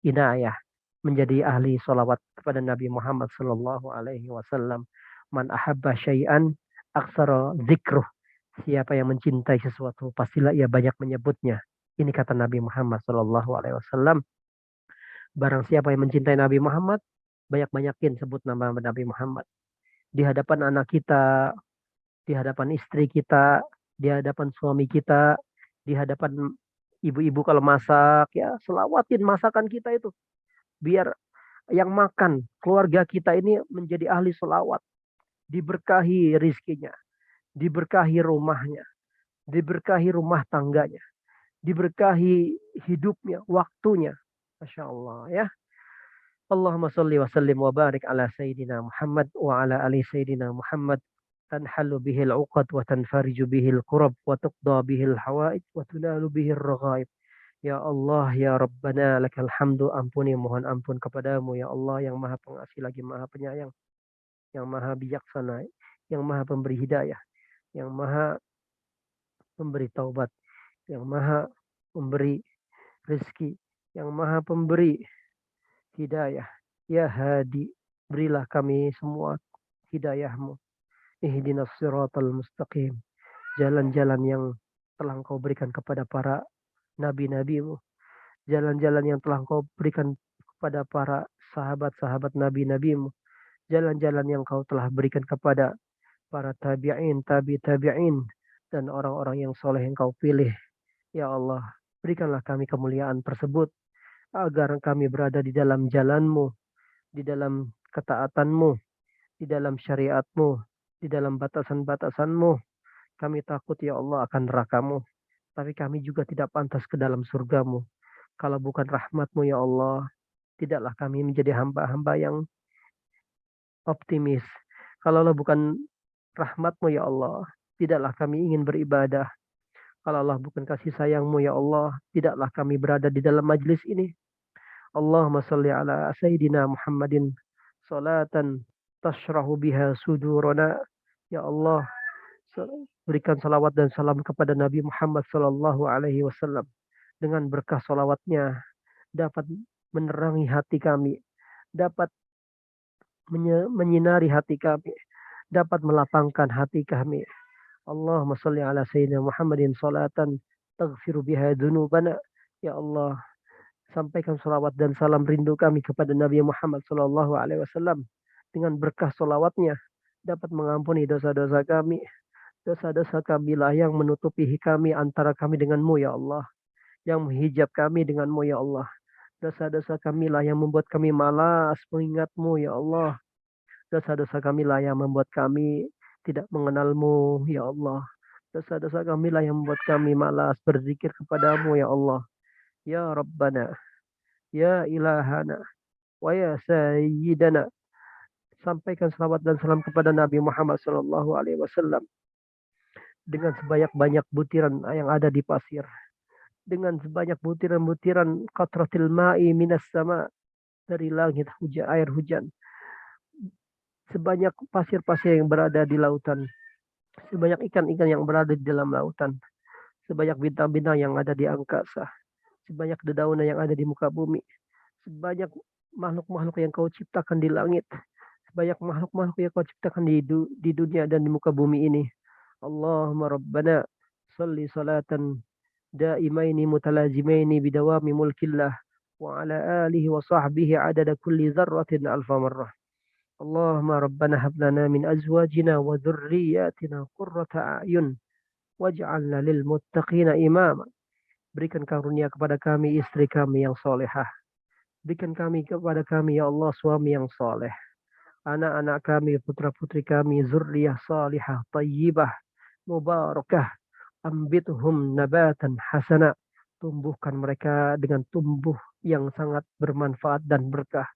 inayah menjadi ahli salawat kepada Nabi Muhammad sallallahu alaihi wasallam. Man ahabba syai'an aksara zikruh. Siapa yang mencintai sesuatu pastilah ia banyak menyebutnya. Ini kata Nabi Muhammad sallallahu alaihi wasallam. Barang siapa yang mencintai Nabi Muhammad, banyak-banyakin sebut nama Nabi Muhammad. Di hadapan anak kita, di hadapan istri kita, di hadapan suami kita, di hadapan ibu-ibu kalau masak, ya selawatin masakan kita itu. Biar yang makan, keluarga kita ini menjadi ahli selawat. Diberkahi rizkinya, diberkahi rumahnya, diberkahi rumah tangganya, diberkahi hidupnya, waktunya. Masya Allah ya. Allahumma salli wa sallim wa barik ala Sayyidina Muhammad wa ala ali Sayyidina Muhammad. تنحل به العقد وتنفرج به الكرب وتقضى به الحوائج وتنال به الرغائب. Ya Allah, ya Rabbana, lakal hamdu. Ampuni, mohon ampun kepadamu ya Allah yang maha pengasih lagi maha penyayang, yang maha bijaksana, yang maha pemberi hidayah, yang maha pemberi taubat, yang maha pemberi rezeki, yang maha pemberi hidayah. Ya Hadi, berilah kami semua hidayahmu. Ihdinas siratal mustaqim. Jalan-jalan yang telah Engkau berikan kepada para nabi-nabimu. Jalan-jalan yang telah Engkau berikan kepada para sahabat-sahabat nabi-nabimu. Jalan-jalan yang Engkau telah berikan kepada para tabi'in, tabi'in, dan orang-orang yang soleh yang Engkau pilih. Ya Allah, berikanlah kami kemuliaan tersebut, agar kami berada di dalam jalanmu, di dalam ketaatanmu, di dalam syariatmu, di dalam batasan-batasanmu. Kami takut ya Allah akan nerakamu, tapi kami juga tidak pantas ke dalam surgamu. Kalau bukan rahmatmu ya Allah, tidaklah kami menjadi hamba-hamba yang optimis. Kalau bukan rahmatmu ya Allah, tidaklah kami ingin beribadah. Kalau Allah bukan kasih sayangmu ya Allah, tidaklah kami berada di dalam majlis ini. Allahumma salli ala Sayyidina Muhammadin salatan tashrahu biha sudurana. Ya Allah, berikan salawat dan salam kepada Nabi Muhammad sallallahu alaihi wasallam. Dengan berkah salawatnya dapat menerangi hati kami, dapat menyinari hati kami, dapat melapangkan hati kami. Allahumma salli ala Sayyidina Muhammadin salatan taghfiru biha dzunubana. Ya Allah, sampaikan salawat dan salam rindu kami kepada Nabi Muhammad sallallahu alaihi wasallam. Dengan berkah salawatnya dapat mengampuni dosa-dosa kami. Dosa-dosa kami lah yang menutupi kami antara kami denganmu ya Allah. Yang menghijab kami denganmu ya Allah. Dosa-dosa kami lah yang membuat kami malas mengingatmu ya Allah. Dosa-dosa kami lah yang membuat kami tidak mengenalmu ya Allah. Dosa-dosa kami lah yang membuat kami malas berzikir kepadamu ya Allah. Ya Rabbana, ya Ilahana, wa ya sayyidana. Sampaikan salawat dan salam kepada Nabi Muhammad sallallahu alaihi wasallam dengan sebanyak-banyak butiran yang ada di pasir, dengan sebanyak butiran-butiran qatratil ma'i minas sama, dari langit hujan air hujan, sebanyak pasir-pasir yang berada di lautan, sebanyak ikan-ikan yang berada di dalam lautan, sebanyak bintang-bintang yang ada di angkasa, sebanyak dedaunan yang ada di muka bumi, sebanyak makhluk-makhluk yang kau ciptakan di langit, sebanyak makhluk-makhluk yang kau ciptakan di dunia dan di muka bumi ini. Allahumma rabbana salli salatan daimaini mutalazimaini bidawami mulkillah wa ala alihi wa sahbihi adada kulli dzarratin alfa marrah. Allahumma rabbana hab lana min azwajina wa dhurriyyatina qurrata a'yun waj'alna lil muttaqina imama. Berikan karunia kepada kami istri kami yang solehah. Berikan kami kepada kami ya Allah suami yang soleh. Anak-anak kami, putra-putri kami, zurriyah salihah, tayyibah, mubarakah. Ambituhum nabatan hasana. Tumbuhkan mereka dengan tumbuh yang sangat bermanfaat dan berkah.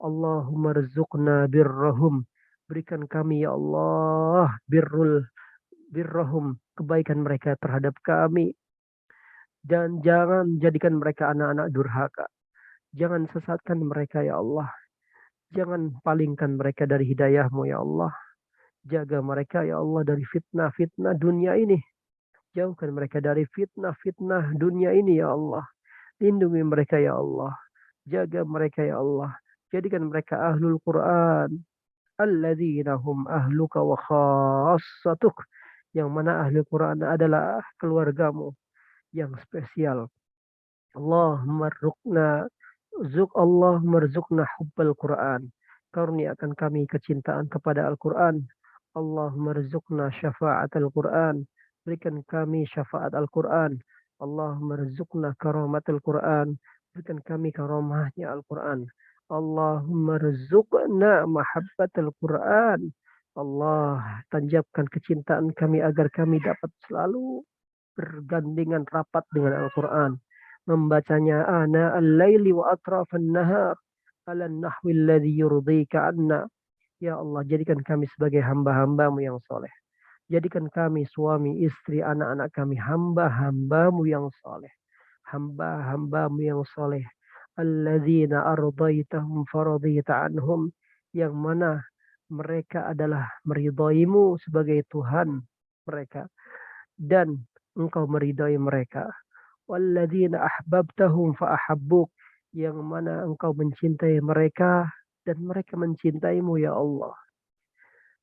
Allahumma rizukna birrahum. Berikan kami ya Allah birrahum, kebaikan mereka terhadap kami. Dan jangan jadikan mereka anak-anak durhaka. Jangan sesatkan mereka ya Allah. Jangan palingkan mereka dari hidayahmu ya Allah. Jaga mereka ya Allah dari fitnah-fitnah dunia ini. Jauhkan mereka dari fitnah-fitnah dunia ini ya Allah. Lindungi mereka ya Allah. Jaga mereka ya Allah. Jadikan mereka ahlul Quran. Alladzina hum ahluka wa khassatuk. Yang mana ahlul Quran adalah keluargamu yang spesial. Allahumma rzuqna Allahumma rzuqna hubbal Quran. Karuniakan kami kecintaan kepada Al-Quran. Allahumma rzuqna syafa'at Al-Quran. Berikan kami syafaat Al-Quran. Allahumma rzuqna karamat Al-Quran. Berikan kami karamahnya Al-Quran. Allahumma rzuqna mahabbat Al-Quran. Allah, tanjapkan kecintaan kami agar kami dapat selalu bergandengan rapat dengan Al-Quran, membacanya ana al-laili wa atrafan nahar ala nahwi alladhi yurdika anna. Ya Allah, jadikan kami sebagai hamba-hambamu yang soleh. Jadikan kami suami, istri, anak-anak kami hamba-hambamu yang soleh. Hamba-hambamu yang soleh. Alladzina ardaitahum faradita anhum. Yang mana mereka adalah meridaimu sebagai Tuhan mereka. Dan engkau meridai mereka. Walladzina ahbabtahum fa'ahabbuk. Yang mana engkau mencintai mereka dan mereka mencintaimu ya Allah.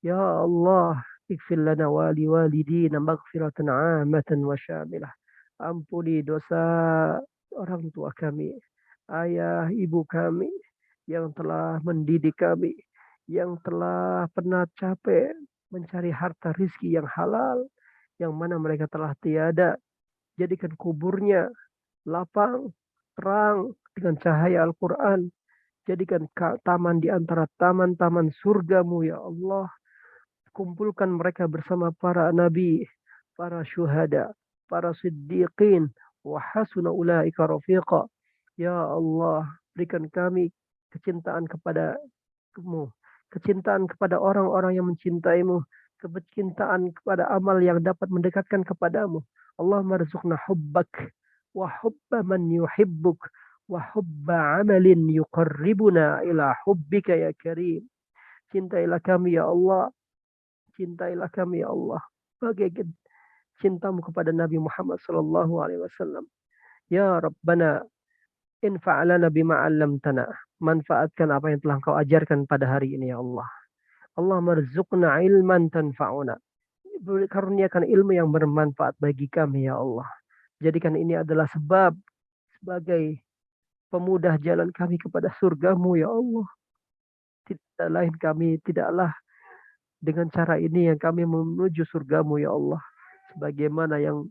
Ya Allah, ighfir lana wali walidina maghfiratan 'amatan wa syamilah. Ampuni dosa orang tua kami, ayah ibu kami yang telah mendidik kami, yang telah pernah capek mencari harta rizki yang halal, yang mana mereka telah tiada. Jadikan kuburnya lapang, terang dengan cahaya Al-Quran. Jadikan taman di antara taman-taman surgamu ya Allah. Kumpulkan mereka bersama para nabi, para syuhada, para siddiqin, wa hasuna ulaika rafiqa. Ya Allah, berikan kami kecintaan kepada-Mu, kecintaan kepada orang-orang yang mencintaimu, kecintaan kepada amal yang dapat mendekatkan kepadamu. Allahumma rizukna hubbak wa hubba man yuhibbuk wa hubba amalin yuqarribuna ila hubbika ya karim. Cintailah kami ya Allah, cintailah kami ya Allah bagaikan cintamu kepada Nabi Muhammad sallallahu alaihi wasallam. Ya Rabbana, infa'lana bima 'allamtana. Manfaatkan apa yang telah Kau ajarkan pada hari ini ya Allah. Allahumma rzuqna ilman tanfa'una. Karuniakan ilmu yang bermanfaat bagi kami ya Allah. Jadikan ini adalah sebab sebagai pemudah jalan kami kepada surgamu ya Allah. Tidak lain kami, tidaklah dengan cara ini yang kami menuju surgamu ya Allah. Sebagaimana yang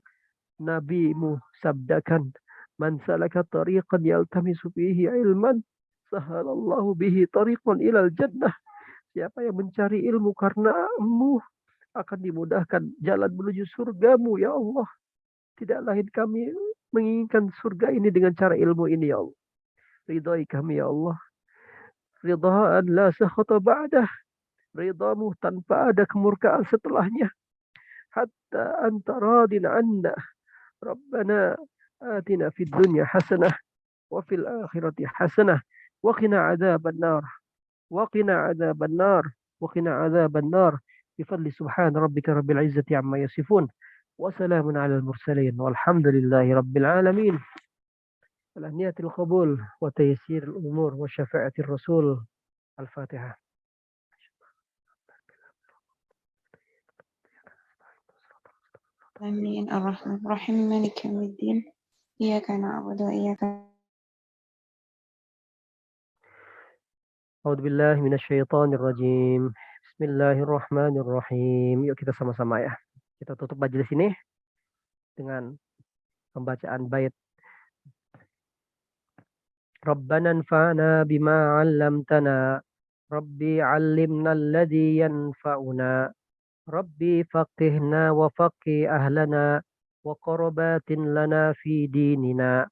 Nabi-Mu sabdakan, man salaka tariqan yaltamisu fihi ilman, sahalallahu bihi tariqan ilal jannah. Siapa yang mencari ilmu karena-Mu akan dimudahkan jalan menuju surgamu ya Allah. Tidak lain kami menginginkan surga ini dengan cara ilmu ini ya Allah. Ridhoi kami ya Allah. ridhaan la sakhata ba'dah, ridhamu tanpa ada kemurkaan setelahnya, hatta anta radin anna, rabbana atina fid dunya hasanah wa fil akhirati hasanah wa qina adzaban nar wa qina adzaban nar wa qina adzaban nar bifadli subhana rabbika rabbil izzati amma yasifun wa salamun alal mursalin walhamdulillahi rabbil alamin. على نية القبول وتيسير الأمور وشفاعة الرسول. الفاتحة. آمين. الرحمن الرحيم مالك يوم الدين إياك نعبد وإياك. أعوذ بالله من الشيطان الرجيم. Bismillahirrahmanirrahim. Yuk kita sama-sama ya. Kita tutup majelis ini dengan pembacaan bait. Rabbana anfa'na bima 'allamtana. Rabbi 'allimna alladhi yanfa'una. Rabbi faqihna wa faqih ahlana wa qarabatin lana fi dinina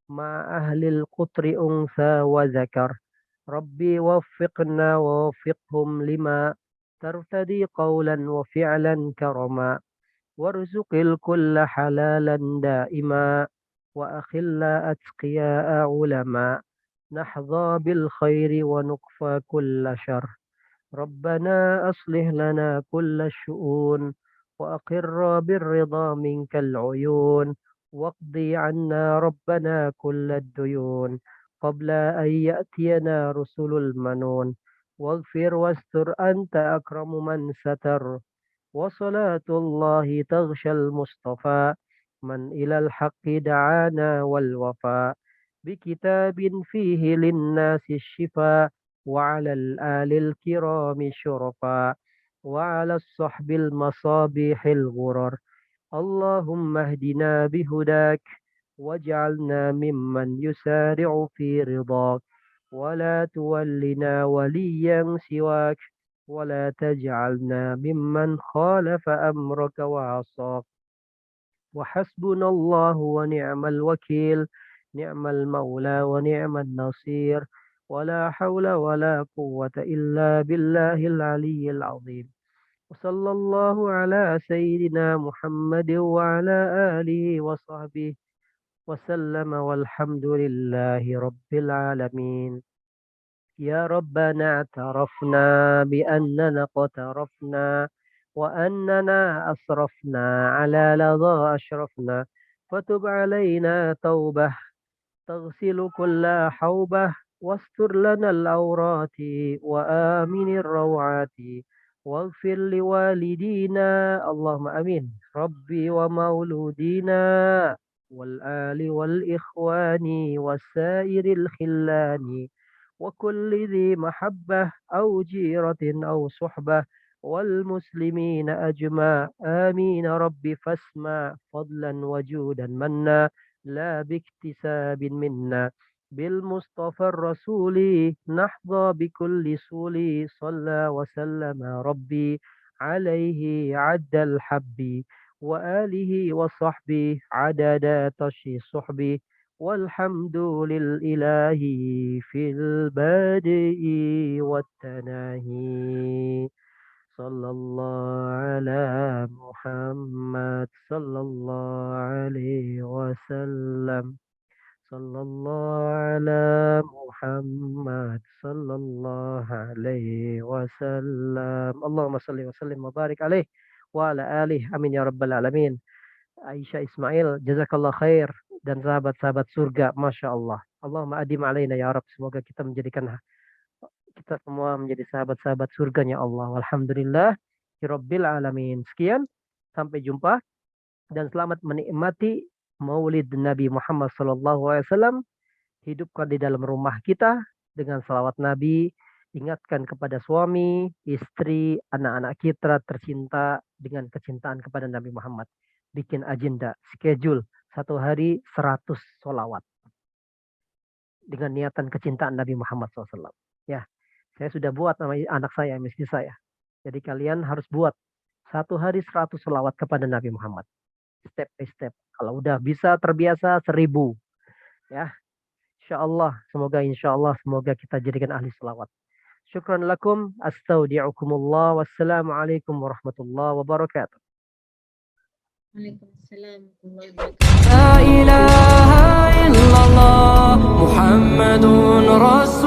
ma ahlil qutri unsa wa zakar. Rabbi waffiqna wa waffiqhum lima tartadi qawlan wa fi'lan karama warzuqil kulla halalan daima wa akhilla atqiya'a ulama nahdha bil khairi wa nuqfa kulla syar. ربنا أصلح لنا كل الشؤون وأقر بالرضا منك العيون واقضي عنا ربنا كل الديون قبل أن يأتينا رسل المنون واغفر واستر أنت أكرم من ستر وصلاة الله تغشى المصطفى من إلى الحق دعانا والوفاء بكتاب فيه للناس الشفاء وعلى الآل الكرام شرفا وعلى الصحب المصابيح الغرر. اللهم اهدنا بهداك واجعلنا ممن يسارع في رضاك ولا تولنا وليا سواك ولا تجعلنا ممن خالف أمرك وعصاك. وحسبنا الله ونعم الوكيل، نعم المولى ونعم النصير، ولا حول ولا قوة إلا بالله العلي العظيم. وصلى الله على سيدنا محمد وعلى آله وصحبه وسلم والحمد لله رب العالمين. يا ربنا اعترفنا بأننا اقترفنا وأننا أسرفنا على لظى أشرفنا فتب علينا توبة تغسل كل حوبة واستر لنا العورات وآمن الروعات واغفر لوالدينا اللهم آمين ربي ومولودينا والآل والإخوان والسائر الخلان وكل ذي محبة أو جيرة أو صحبة والمسلمين أجمع آمين ربي فاسمع فضلا وجودا منا لا باكتساب منا بالمصطفى الرسول نحظى بكل سول صلى وسلم ربي عليه عد الحب وآله وصحبه عدد تشي صحبه والحمد للإله في البادئ والتناهي. صلى الله على محمد صلى الله عليه وسلم. صلى الله على محمد صلى الله عليه وسلم. اللهم صل وسلم وبارك عليه وعلى آله. Amin ya rabbal alamin. Aisyah Ismail, jazakallah khair, dan sahabat-sahabat surga, masya Allah. Allahumma adim alaina ya Rabb. Semoga kita menjadikan kita semua menjadi sahabat-sahabat surganya Allah. Alhamdulillah, Rabbil alamin. Sekian, sampai jumpa dan selamat menikmati Maulid Nabi Muhammad SAW. Hidupkan di dalam rumah kita dengan salawat Nabi. Ingatkan kepada suami, istri, anak-anak kita tercinta dengan kecintaan kepada Nabi Muhammad. Bikin agenda, schedule, satu hari 100 solawat. Dengan niatan kecintaan Nabi Muhammad SAW. Ya, saya sudah buat sama anak saya, istri saya. Jadi kalian harus buat satu hari 100 solawat kepada Nabi Muhammad. Step by step. Kalau udah bisa terbiasa 1000. Ya, Insyaallah semoga kita jadikan ahli selawat. Syukran lakum, astaudi'ukumullah, wassalamualaikum warahmatullahi wabarakatuh. Waalaikumsalam warahmatullahi wabarakatuh. La ilaha illallah Muhammadun Rasul